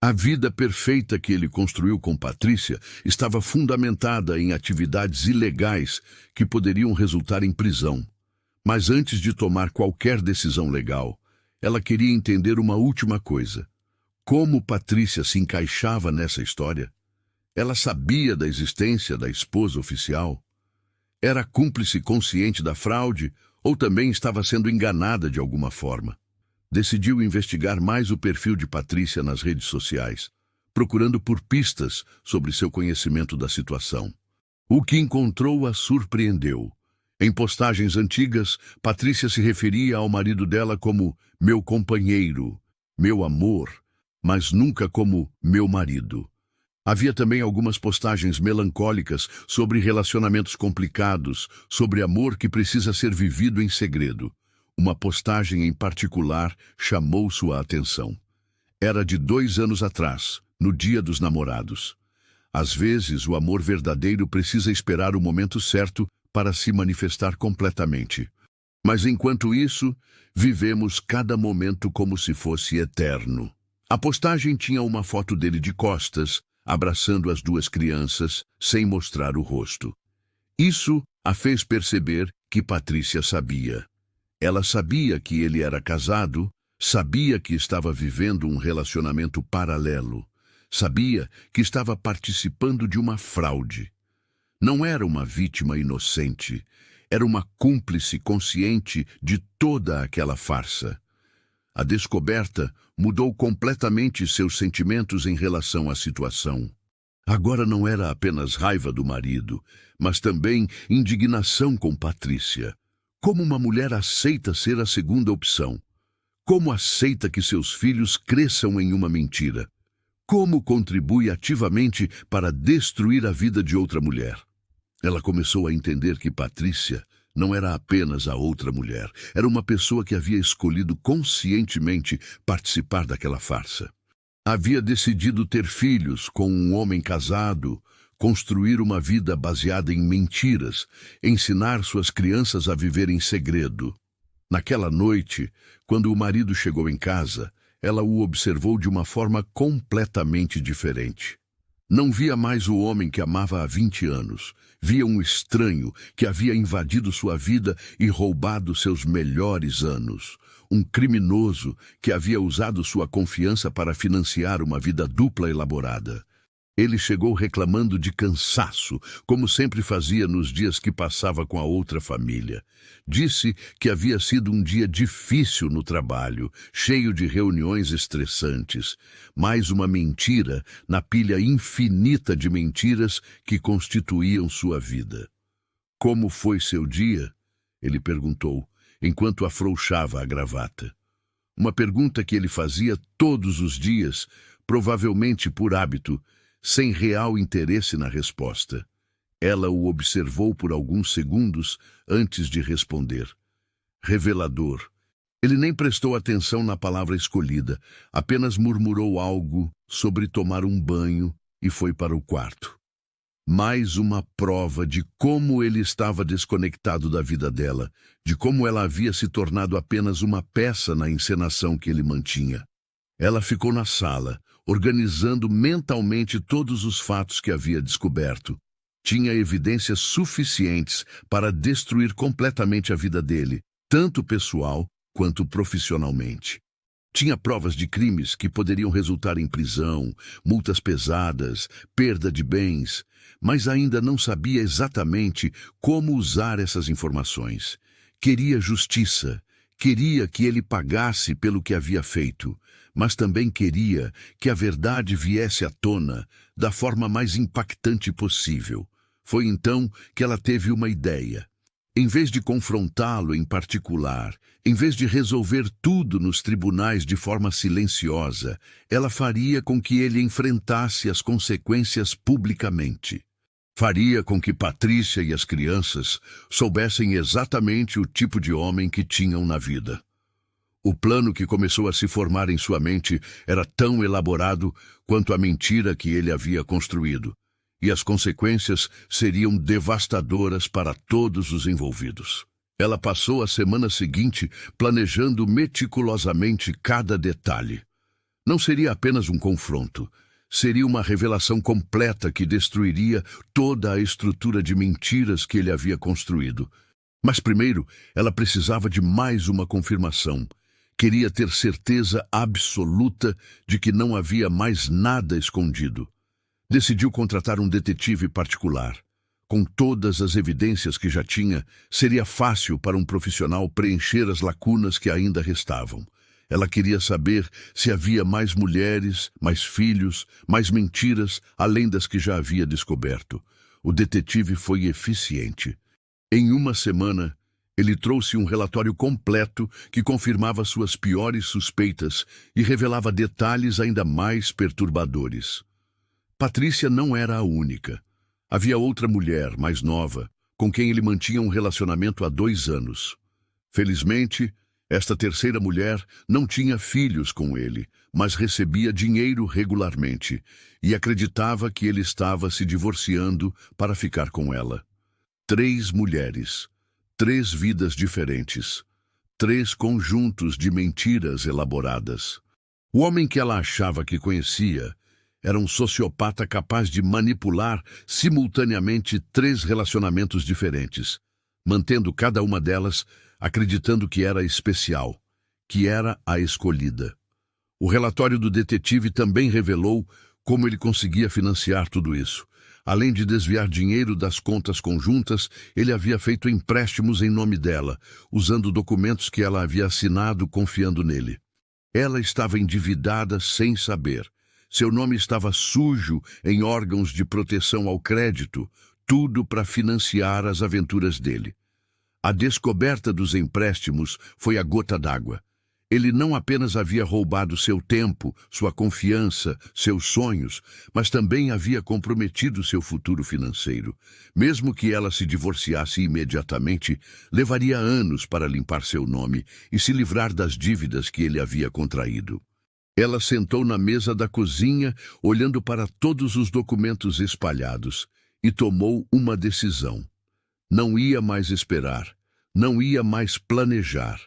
A vida perfeita que ele construiu com Patrícia estava fundamentada em atividades ilegais que poderiam resultar em prisão. Mas antes de tomar qualquer decisão legal, ela queria entender uma última coisa: como Patrícia se encaixava nessa história? Ela sabia da existência da esposa oficial? Era cúmplice consciente da fraude ou também estava sendo enganada de alguma forma? Decidiu investigar mais o perfil de Patrícia nas redes sociais, procurando por pistas sobre seu conhecimento da situação. O que encontrou a surpreendeu. Em postagens antigas, Patrícia se referia ao marido dela como meu companheiro, meu amor, mas nunca como meu marido. Havia também algumas postagens melancólicas sobre relacionamentos complicados, sobre amor que precisa ser vivido em segredo. Uma postagem em particular chamou sua atenção. Era de 2 anos atrás, no Dia dos Namorados. Às vezes, o amor verdadeiro precisa esperar o momento certo para se manifestar completamente. Mas enquanto isso, vivemos cada momento como se fosse eterno. A postagem tinha uma foto dele de costas, abraçando as 2 crianças, sem mostrar o rosto. Isso a fez perceber que Patrícia sabia. Ela sabia que ele era casado, sabia que estava vivendo um relacionamento paralelo, sabia que estava participando de uma fraude. Não era uma vítima inocente, era uma cúmplice consciente de toda aquela farsa. A descoberta mudou completamente seus sentimentos em relação à situação. Agora não era apenas raiva do marido, mas também indignação com Patrícia. Como uma mulher aceita ser a segunda opção? Como aceita que seus filhos cresçam em uma mentira? Como contribui ativamente para destruir a vida de outra mulher? Ela começou a entender que Patrícia não era apenas a outra mulher, era uma pessoa que havia escolhido conscientemente participar daquela farsa. Havia decidido ter filhos com um homem casado, construir uma vida baseada em mentiras, ensinar suas crianças a viver em segredo. Naquela noite, quando o marido chegou em casa, ela o observou de uma forma completamente diferente. Não via mais o homem que amava há 20 anos. Via um estranho que havia invadido sua vida e roubado seus melhores anos. Um criminoso que havia usado sua confiança para financiar uma vida dupla elaborada. Ele chegou reclamando de cansaço, como sempre fazia nos dias que passava com a outra família. Disse que havia sido um dia difícil no trabalho, cheio de reuniões estressantes. Mais uma mentira na pilha infinita de mentiras que constituíam sua vida. Como foi seu dia? Ele perguntou, enquanto afrouxava a gravata. Uma pergunta que ele fazia todos os dias, provavelmente por hábito, sem real interesse na resposta. Ela o observou por alguns segundos antes de responder. Revelador. Ele nem prestou atenção na palavra escolhida, apenas murmurou algo sobre tomar um banho e foi para o quarto. Mais uma prova de como ele estava desconectado da vida dela, de como ela havia se tornado apenas uma peça na encenação que ele mantinha. Ela ficou na sala, organizando mentalmente todos os fatos que havia descoberto. Tinha evidências suficientes para destruir completamente a vida dele, tanto pessoal quanto profissionalmente. Tinha provas de crimes que poderiam resultar em prisão, multas pesadas, perda de bens, mas ainda não sabia exatamente como usar essas informações. Queria justiça, queria que ele pagasse pelo que havia feito, mas também queria que a verdade viesse à tona da forma mais impactante possível. Foi então que ela teve uma ideia. Em vez de confrontá-lo em particular, em vez de resolver tudo nos tribunais de forma silenciosa, ela faria com que ele enfrentasse as consequências publicamente. Faria com que Patrícia e as crianças soubessem exatamente o tipo de homem que tinham na vida. O plano que começou a se formar em sua mente era tão elaborado quanto a mentira que ele havia construído, e as consequências seriam devastadoras para todos os envolvidos. Ela passou a semana seguinte planejando meticulosamente cada detalhe. Não seria apenas um confronto, seria uma revelação completa que destruiria toda a estrutura de mentiras que ele havia construído. Mas primeiro, ela precisava de mais uma confirmação. Queria ter certeza absoluta de que não havia mais nada escondido. Decidiu contratar um detetive particular. Com todas as evidências que já tinha, seria fácil para um profissional preencher as lacunas que ainda restavam. Ela queria saber se havia mais mulheres, mais filhos, mais mentiras, além das que já havia descoberto. O detetive foi eficiente. Em uma semana, ele trouxe um relatório completo que confirmava suas piores suspeitas e revelava detalhes ainda mais perturbadores. Patrícia não era a única. Havia outra mulher, mais nova, com quem ele mantinha um relacionamento há 2 anos. Felizmente, esta terceira mulher não tinha filhos com ele, mas recebia dinheiro regularmente e acreditava que ele estava se divorciando para ficar com ela. 3 mulheres, 3 vidas diferentes, 3 conjuntos de mentiras elaboradas. O homem que ela achava que conhecia era um sociopata capaz de manipular simultaneamente 3 relacionamentos diferentes, mantendo cada uma delas acreditando que era especial, que era a escolhida. O relatório do detetive também revelou como ele conseguia financiar tudo isso. Além de desviar dinheiro das contas conjuntas, ele havia feito empréstimos em nome dela, usando documentos que ela havia assinado confiando nele. Ela estava endividada sem saber. Seu nome estava sujo em órgãos de proteção ao crédito, tudo para financiar as aventuras dele. A descoberta dos empréstimos foi a gota d'água. Ele não apenas havia roubado seu tempo, sua confiança, seus sonhos, mas também havia comprometido seu futuro financeiro. Mesmo que ela se divorciasse imediatamente, levaria anos para limpar seu nome e se livrar das dívidas que ele havia contraído. Ela sentou na mesa da cozinha, olhando para todos os documentos espalhados, e tomou uma decisão. Não ia mais esperar, não ia mais planejar.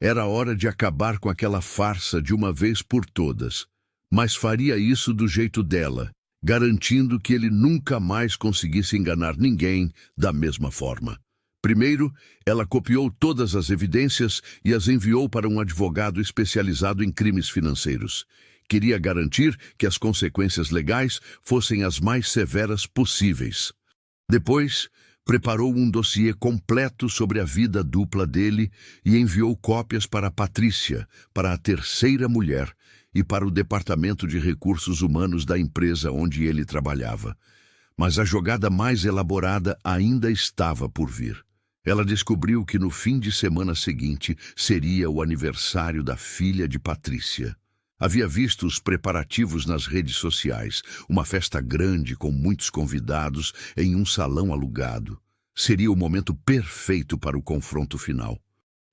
Era hora de acabar com aquela farsa de uma vez por todas, mas faria isso do jeito dela, garantindo que ele nunca mais conseguisse enganar ninguém da mesma forma. Primeiro, ela copiou todas as evidências e as enviou para um advogado especializado em crimes financeiros. Queria garantir que as consequências legais fossem as mais severas possíveis. Depois, preparou um dossiê completo sobre a vida dupla dele e enviou cópias para Patrícia, para a terceira mulher, e para o Departamento de Recursos Humanos da empresa onde ele trabalhava. Mas a jogada mais elaborada ainda estava por vir. Ela descobriu que no fim de semana seguinte seria o aniversário da filha de Patrícia. Havia visto os preparativos nas redes sociais, uma festa grande com muitos convidados em um salão alugado. Seria o momento perfeito para o confronto final.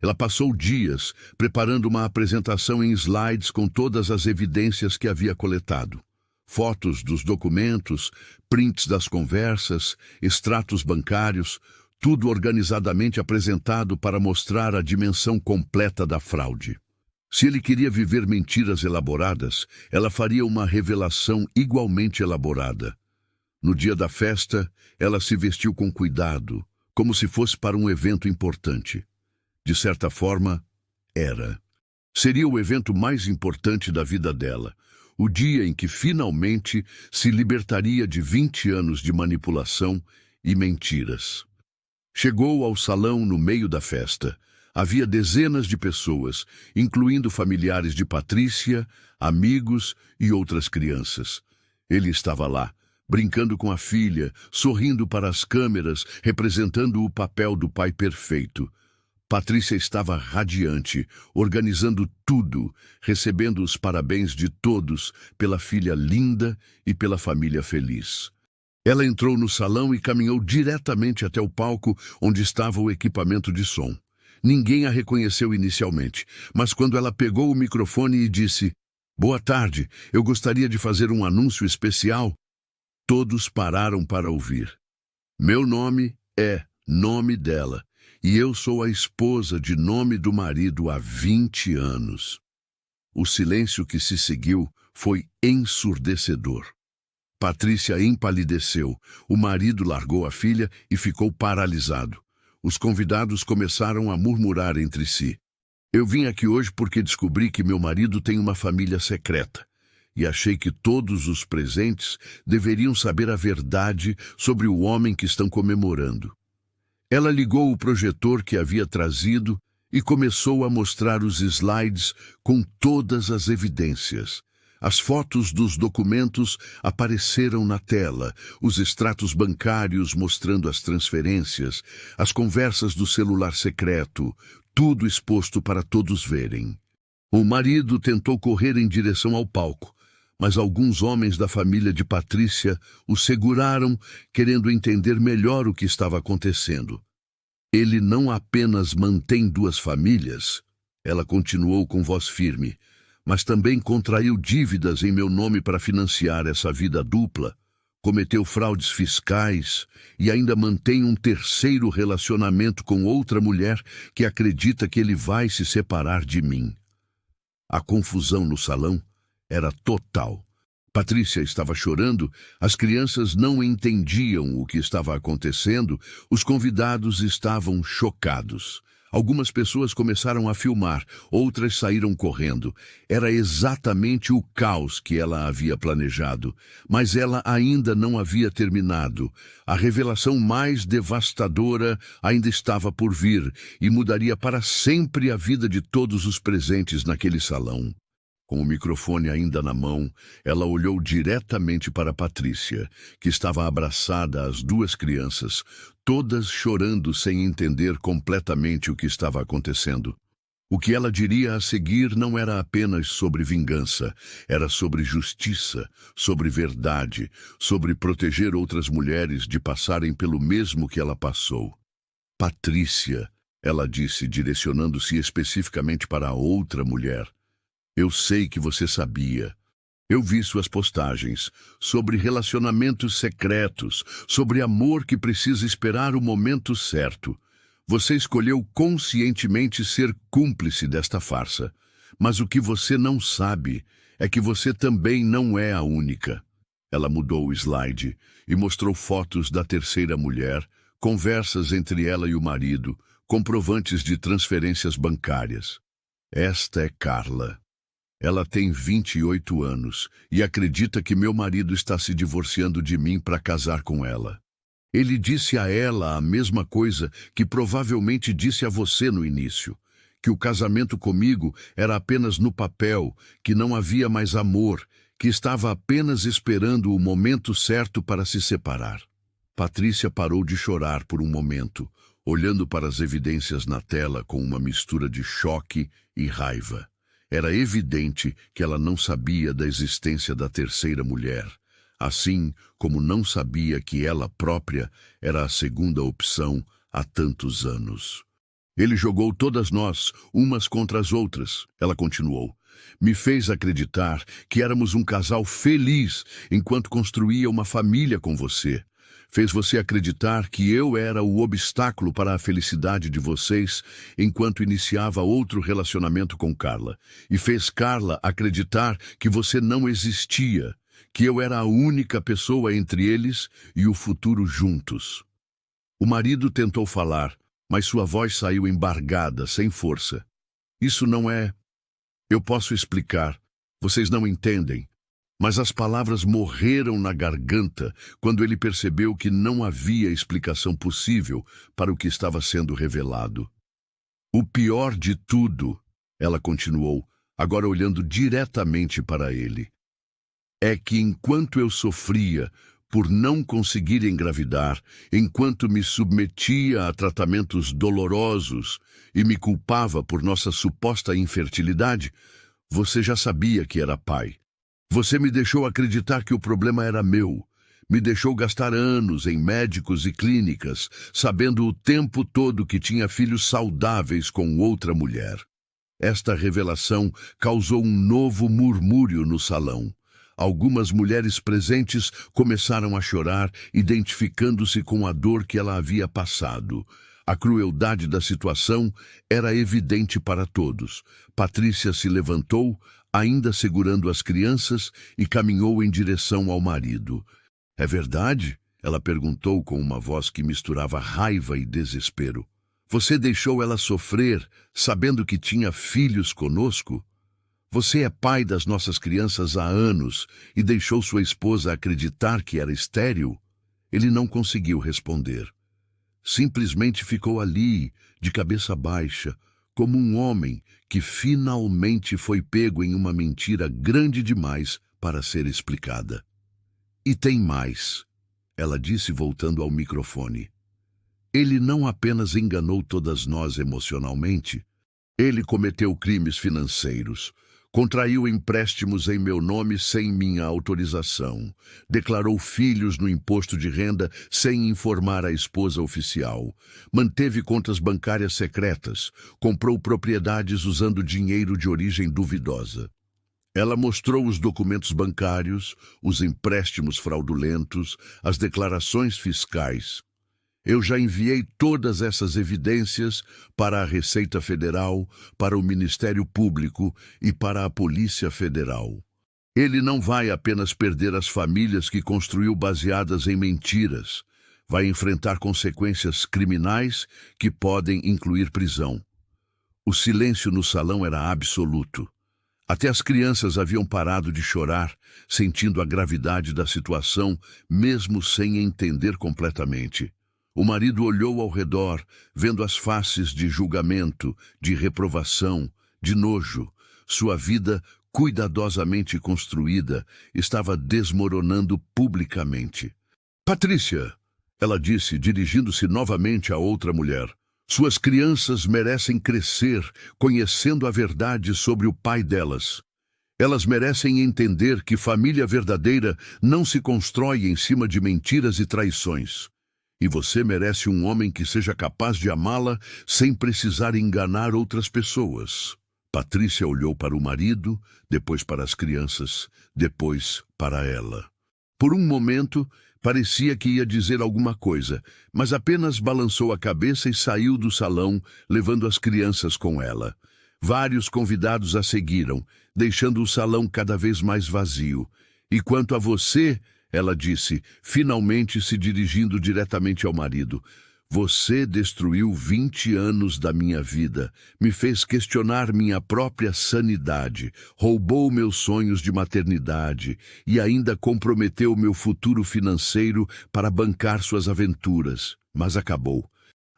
Ela passou dias preparando uma apresentação em slides com todas as evidências que havia coletado. Fotos dos documentos, prints das conversas, extratos bancários, tudo organizadamente apresentado para mostrar a dimensão completa da fraude. Se ele queria viver mentiras elaboradas, ela faria uma revelação igualmente elaborada. No dia da festa, ela se vestiu com cuidado, como se fosse para um evento importante. De certa forma, era. Seria o evento mais importante da vida dela, o dia em que finalmente se libertaria de 20 anos de manipulação e mentiras. Chegou ao salão no meio da festa. Havia dezenas de pessoas, incluindo familiares de Patrícia, amigos e outras crianças. Ele estava lá, brincando com a filha, sorrindo para as câmeras, representando o papel do pai perfeito. Patrícia estava radiante, organizando tudo, recebendo os parabéns de todos pela filha linda e pela família feliz. Ela entrou no salão e caminhou diretamente até o palco onde estava o equipamento de som. Ninguém a reconheceu inicialmente, mas quando ela pegou o microfone e disse: "Boa tarde, eu gostaria de fazer um anúncio especial", todos pararam para ouvir. Meu nome é nome dela, e eu sou a esposa de nome do marido há 20 anos. O silêncio que se seguiu foi ensurdecedor. Patrícia empalideceu, o marido largou a filha e ficou paralisado. Os convidados começaram a murmurar entre si. Eu vim aqui hoje porque descobri que meu marido tem uma família secreta. E achei que todos os presentes deveriam saber a verdade sobre o homem que estão comemorando. Ela ligou o projetor que havia trazido e começou a mostrar os slides com todas as evidências. As fotos dos documentos apareceram na tela, os extratos bancários mostrando as transferências, as conversas do celular secreto, tudo exposto para todos verem. O marido tentou correr em direção ao palco, mas alguns homens da família de Patrícia o seguraram, querendo entender melhor o que estava acontecendo. Ele não apenas mantém duas famílias, ela continuou com voz firme, mas também contraiu dívidas em meu nome para financiar essa vida dupla, cometeu fraudes fiscais e ainda mantém um terceiro relacionamento com outra mulher que acredita que ele vai se separar de mim. A confusão no salão era total. Patrícia estava chorando, as crianças não entendiam o que estava acontecendo, os convidados estavam chocados. Algumas pessoas começaram a filmar, outras saíram correndo. Era exatamente o caos que ela havia planejado, mas ela ainda não havia terminado. A revelação mais devastadora ainda estava por vir e mudaria para sempre a vida de todos os presentes naquele salão. Com o microfone ainda na mão, ela olhou diretamente para Patrícia, que estava abraçada às duas crianças, todas chorando sem entender completamente o que estava acontecendo. O que ela diria a seguir não era apenas sobre vingança, era sobre justiça, sobre verdade, sobre proteger outras mulheres de passarem pelo mesmo que ela passou. Patrícia, ela disse, direcionando-se especificamente para a outra mulher. Eu sei que você sabia. Eu vi suas postagens sobre relacionamentos secretos, sobre amor que precisa esperar o momento certo. Você escolheu conscientemente ser cúmplice desta farsa. Mas o que você não sabe é que você também não é a única. Ela mudou o slide e mostrou fotos da terceira mulher, conversas entre ela e o marido, comprovantes de transferências bancárias. Esta é Carla. Ela tem 28 anos e acredita que meu marido está se divorciando de mim para casar com ela. Ele disse a ela a mesma coisa que provavelmente disse a você no início, que o casamento comigo era apenas no papel, que não havia mais amor, que estava apenas esperando o momento certo para se separar. Patrícia parou de chorar por um momento, olhando para as evidências na tela com uma mistura de choque e raiva. Era evidente que ela não sabia da existência da terceira mulher, assim como não sabia que ela própria era a segunda opção há tantos anos. Ele jogou todas nós, umas contra as outras, ela continuou. Me fez acreditar que éramos um casal feliz enquanto construía uma família com você. Fez você acreditar que eu era o obstáculo para a felicidade de vocês enquanto iniciava outro relacionamento com Carla. E fez Carla acreditar que você não existia, que eu era a única pessoa entre eles e o futuro juntos. O marido tentou falar, mas sua voz saiu embargada, sem força. Isso não é... Eu posso explicar. Vocês não entendem. Mas as palavras morreram na garganta quando ele percebeu que não havia explicação possível para o que estava sendo revelado. O pior de tudo, ela continuou, agora olhando diretamente para ele, é que enquanto eu sofria por não conseguir engravidar, enquanto me submetia a tratamentos dolorosos e me culpava por nossa suposta infertilidade, você já sabia que era pai. Você me deixou acreditar que o problema era meu. Me deixou gastar anos em médicos e clínicas, sabendo o tempo todo que tinha filhos saudáveis com outra mulher. Esta revelação causou um novo murmúrio no salão. Algumas mulheres presentes começaram a chorar, identificando-se com a dor que ela havia passado. A crueldade da situação era evidente para todos. Patrícia se levantou, ainda segurando as crianças, e caminhou em direção ao marido. "É verdade?" ela perguntou com uma voz que misturava raiva e desespero. "Você deixou ela sofrer, sabendo que tinha filhos conosco? Você é pai das nossas crianças há anos e deixou sua esposa acreditar que era estéril?" Ele não conseguiu responder. Simplesmente ficou ali, de cabeça baixa, como um homem que finalmente foi pego em uma mentira grande demais para ser explicada. "E tem mais", ela disse voltando ao microfone. "Ele não apenas enganou todas nós emocionalmente, ele cometeu crimes financeiros. Contraiu empréstimos em meu nome sem minha autorização. Declarou filhos no imposto de renda sem informar a esposa oficial. Manteve contas bancárias secretas. Comprou propriedades usando dinheiro de origem duvidosa." Ela mostrou os documentos bancários, os empréstimos fraudulentos, as declarações fiscais. "Eu já enviei todas essas evidências para a Receita Federal, para o Ministério Público e para a Polícia Federal. Ele não vai apenas perder as famílias que construiu baseadas em mentiras. Vai enfrentar consequências criminais que podem incluir prisão." O silêncio no salão era absoluto. Até as crianças haviam parado de chorar, sentindo a gravidade da situação, mesmo sem entender completamente. O marido olhou ao redor, vendo as faces de julgamento, de reprovação, de nojo. Sua vida, cuidadosamente construída, estava desmoronando publicamente. "Patrícia", ela disse, dirigindo-se novamente a outra mulher, "suas crianças merecem crescer conhecendo a verdade sobre o pai delas. Elas merecem entender que família verdadeira não se constrói em cima de mentiras e traições. E você merece um homem que seja capaz de amá-la sem precisar enganar outras pessoas." Patrícia olhou para o marido, depois para as crianças, depois para ela. Por um momento, parecia que ia dizer alguma coisa, mas apenas balançou a cabeça e saiu do salão, levando as crianças com ela. Vários convidados a seguiram, deixando o salão cada vez mais vazio. "E quanto a você", ela disse, finalmente se dirigindo diretamente ao marido, "você destruiu 20 anos da minha vida, me fez questionar minha própria sanidade, roubou meus sonhos de maternidade e ainda comprometeu meu futuro financeiro para bancar suas aventuras. Mas acabou.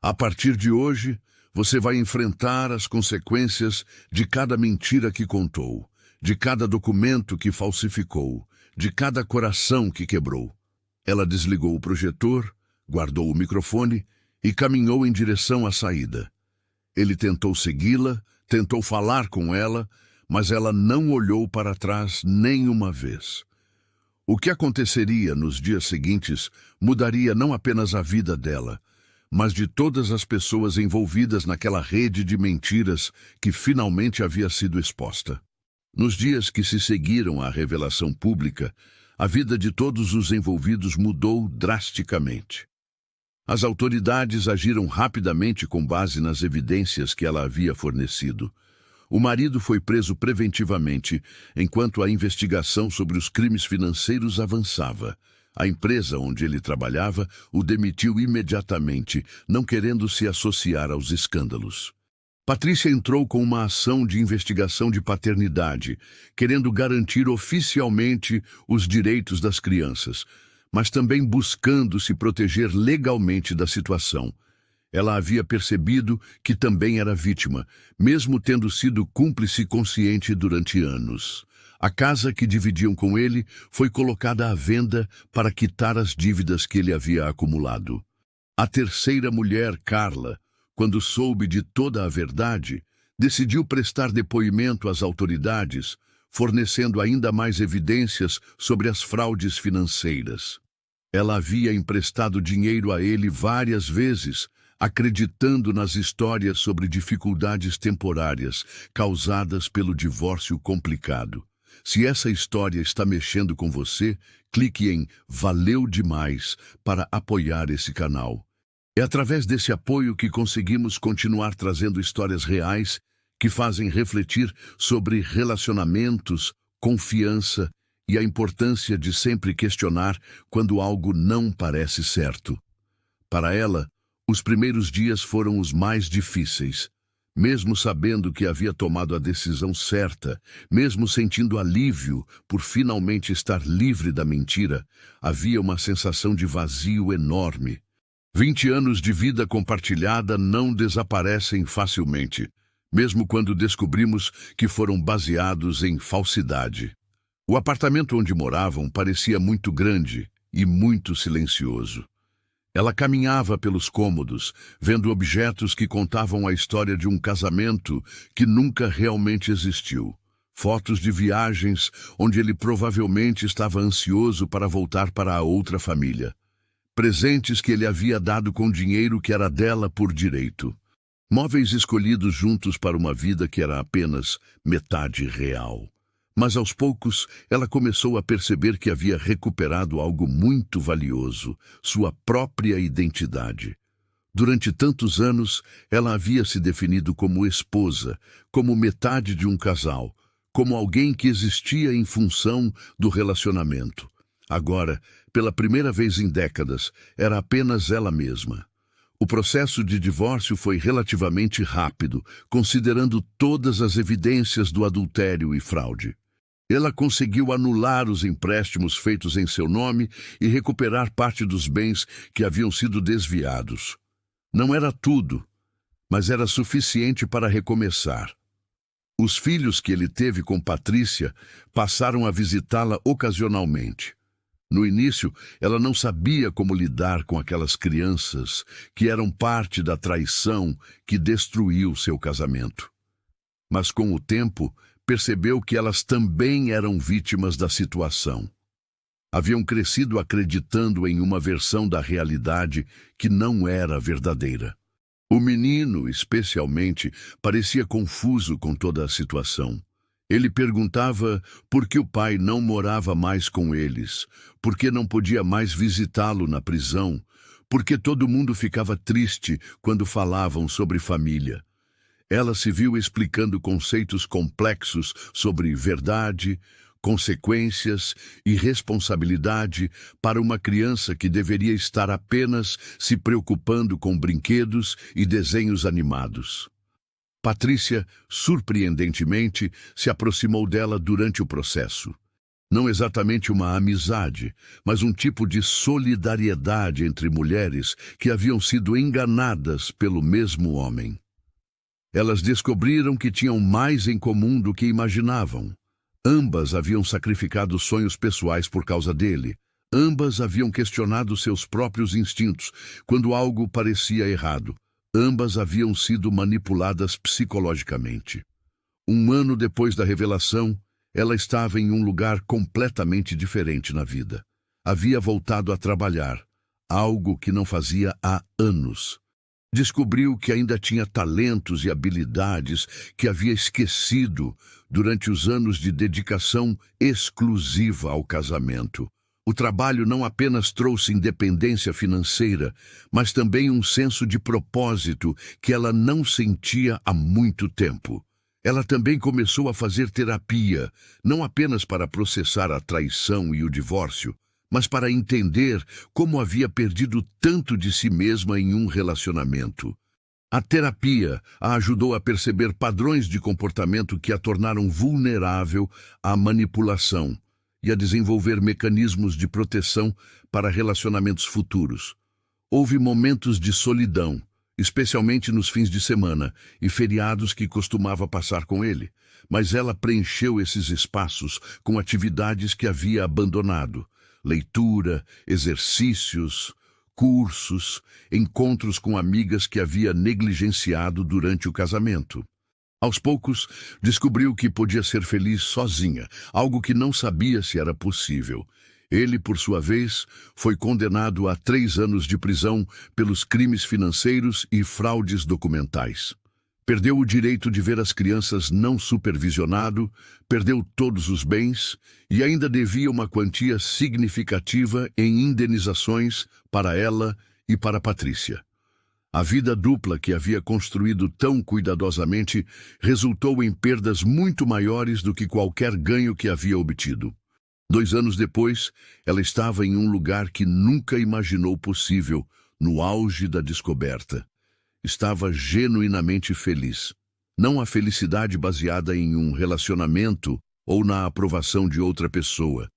A partir de hoje, você vai enfrentar as consequências de cada mentira que contou, de cada documento que falsificou, de cada coração que quebrou." Ela desligou o projetor, guardou o microfone e caminhou em direção à saída. Ele tentou segui-la, tentou falar com ela, mas ela não olhou para trás nem uma vez. O que aconteceria nos dias seguintes mudaria não apenas a vida dela, mas de todas as pessoas envolvidas naquela rede de mentiras que finalmente havia sido exposta. Nos dias que se seguiram à revelação pública, a vida de todos os envolvidos mudou drasticamente. As autoridades agiram rapidamente com base nas evidências que ela havia fornecido. O marido foi preso preventivamente, enquanto a investigação sobre os crimes financeiros avançava. A empresa onde ele trabalhava o demitiu imediatamente, não querendo se associar aos escândalos. Patrícia entrou com uma ação de investigação de paternidade, querendo garantir oficialmente os direitos das crianças, mas também buscando se proteger legalmente da situação. Ela havia percebido que também era vítima, mesmo tendo sido cúmplice consciente durante anos. A casa que dividiam com ele foi colocada à venda para quitar as dívidas que ele havia acumulado. A terceira mulher, Carla, quando soube de toda a verdade, decidiu prestar depoimento às autoridades, fornecendo ainda mais evidências sobre as fraudes financeiras. Ela havia emprestado dinheiro a ele várias vezes, acreditando nas histórias sobre dificuldades temporárias causadas pelo divórcio complicado. Se essa história está mexendo com você, clique em Valeu Demais para apoiar esse canal. É através desse apoio que conseguimos continuar trazendo histórias reais que fazem refletir sobre relacionamentos, confiança e a importância de sempre questionar quando algo não parece certo. Para ela, os primeiros dias foram os mais difíceis. Mesmo sabendo que havia tomado a decisão certa, mesmo sentindo alívio por finalmente estar livre da mentira, havia uma sensação de vazio enorme. 20 anos de vida compartilhada não desaparecem facilmente, mesmo quando descobrimos que foram baseados em falsidade. O apartamento onde moravam parecia muito grande e muito silencioso. Ela caminhava pelos cômodos, vendo objetos que contavam a história de um casamento que nunca realmente existiu. Fotos de viagens onde ele provavelmente estava ansioso para voltar para a outra família. Presentes que ele havia dado com dinheiro que era dela por direito. Móveis escolhidos juntos para uma vida que era apenas metade real. Mas aos poucos, ela começou a perceber que havia recuperado algo muito valioso, sua própria identidade. Durante tantos anos, ela havia se definido como esposa, como metade de um casal, como alguém que existia em função do relacionamento. Agora, pela primeira vez em décadas, era apenas ela mesma. O processo de divórcio foi relativamente rápido, considerando todas as evidências do adultério e fraude. Ela conseguiu anular os empréstimos feitos em seu nome e recuperar parte dos bens que haviam sido desviados. Não era tudo, mas era suficiente para recomeçar. Os filhos que ele teve com Patrícia passaram a visitá-la ocasionalmente. No início, ela não sabia como lidar com aquelas crianças que eram parte da traição que destruiu seu casamento. Mas com o tempo, percebeu que elas também eram vítimas da situação. Haviam crescido acreditando em uma versão da realidade que não era verdadeira. O menino, especialmente, parecia confuso com toda a situação. Ele perguntava por que o pai não morava mais com eles, por que não podia mais visitá-lo na prisão, por que todo mundo ficava triste quando falavam sobre família. Ela se viu explicando conceitos complexos sobre verdade, consequências e responsabilidade para uma criança que deveria estar apenas se preocupando com brinquedos e desenhos animados. Patrícia, surpreendentemente, se aproximou dela durante o processo. Não exatamente uma amizade, mas um tipo de solidariedade entre mulheres que haviam sido enganadas pelo mesmo homem. Elas descobriram que tinham mais em comum do que imaginavam. Ambas haviam sacrificado sonhos pessoais por causa dele. Ambas haviam questionado seus próprios instintos quando algo parecia errado. Ambas haviam sido manipuladas psicologicamente. 1 ano depois da revelação, ela estava em um lugar completamente diferente na vida. Havia voltado a trabalhar, algo que não fazia há anos. Descobriu que ainda tinha talentos e habilidades que havia esquecido durante os anos de dedicação exclusiva ao casamento. O trabalho não apenas trouxe independência financeira, mas também um senso de propósito que ela não sentia há muito tempo. Ela também começou a fazer terapia, não apenas para processar a traição e o divórcio, mas para entender como havia perdido tanto de si mesma em um relacionamento. A terapia a ajudou a perceber padrões de comportamento que a tornaram vulnerável à manipulação e a desenvolver mecanismos de proteção para relacionamentos futuros. Houve momentos de solidão, especialmente nos fins de semana e feriados que costumava passar com ele, mas ela preencheu esses espaços com atividades que havia abandonado. Leitura, exercícios, cursos, encontros com amigas que havia negligenciado durante o casamento. Aos poucos, descobriu que podia ser feliz sozinha, algo que não sabia se era possível. Ele, por sua vez, foi condenado a 3 anos de prisão pelos crimes financeiros e fraudes documentais. Perdeu o direito de ver as crianças não supervisionado, perdeu todos os bens e ainda devia uma quantia significativa em indenizações para ela e para Patrícia. A vida dupla que havia construído tão cuidadosamente resultou em perdas muito maiores do que qualquer ganho que havia obtido. 2 anos depois, ela estava em um lugar que nunca imaginou possível, no auge da descoberta. Estava genuinamente feliz. Não a felicidade baseada em um relacionamento ou na aprovação de outra pessoa,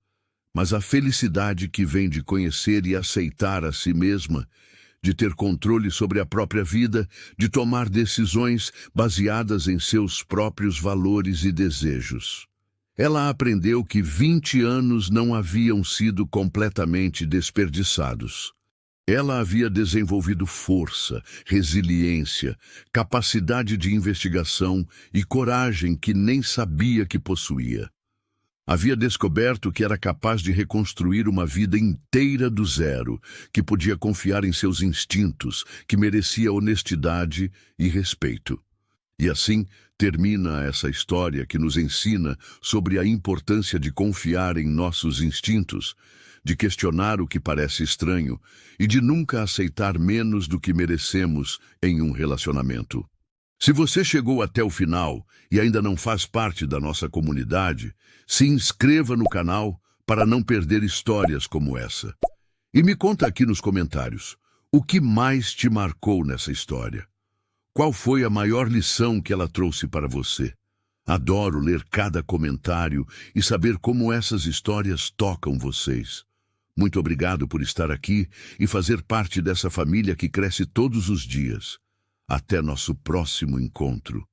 mas a felicidade que vem de conhecer e aceitar a si mesma, de ter controle sobre a própria vida, de tomar decisões baseadas em seus próprios valores e desejos. Ela aprendeu que 20 anos não haviam sido completamente desperdiçados. Ela havia desenvolvido força, resiliência, capacidade de investigação e coragem que nem sabia que possuía. Havia descoberto que era capaz de reconstruir uma vida inteira do zero, que podia confiar em seus instintos, que merecia honestidade e respeito. E assim termina essa história que nos ensina sobre a importância de confiar em nossos instintos, de questionar o que parece estranho e de nunca aceitar menos do que merecemos em um relacionamento. Se você chegou até o final e ainda não faz parte da nossa comunidade, se inscreva no canal para não perder histórias como essa. E me conta aqui nos comentários, o que mais te marcou nessa história? Qual foi a maior lição que ela trouxe para você? Adoro ler cada comentário e saber como essas histórias tocam vocês. Muito obrigado por estar aqui e fazer parte dessa família que cresce todos os dias. Até nosso próximo encontro.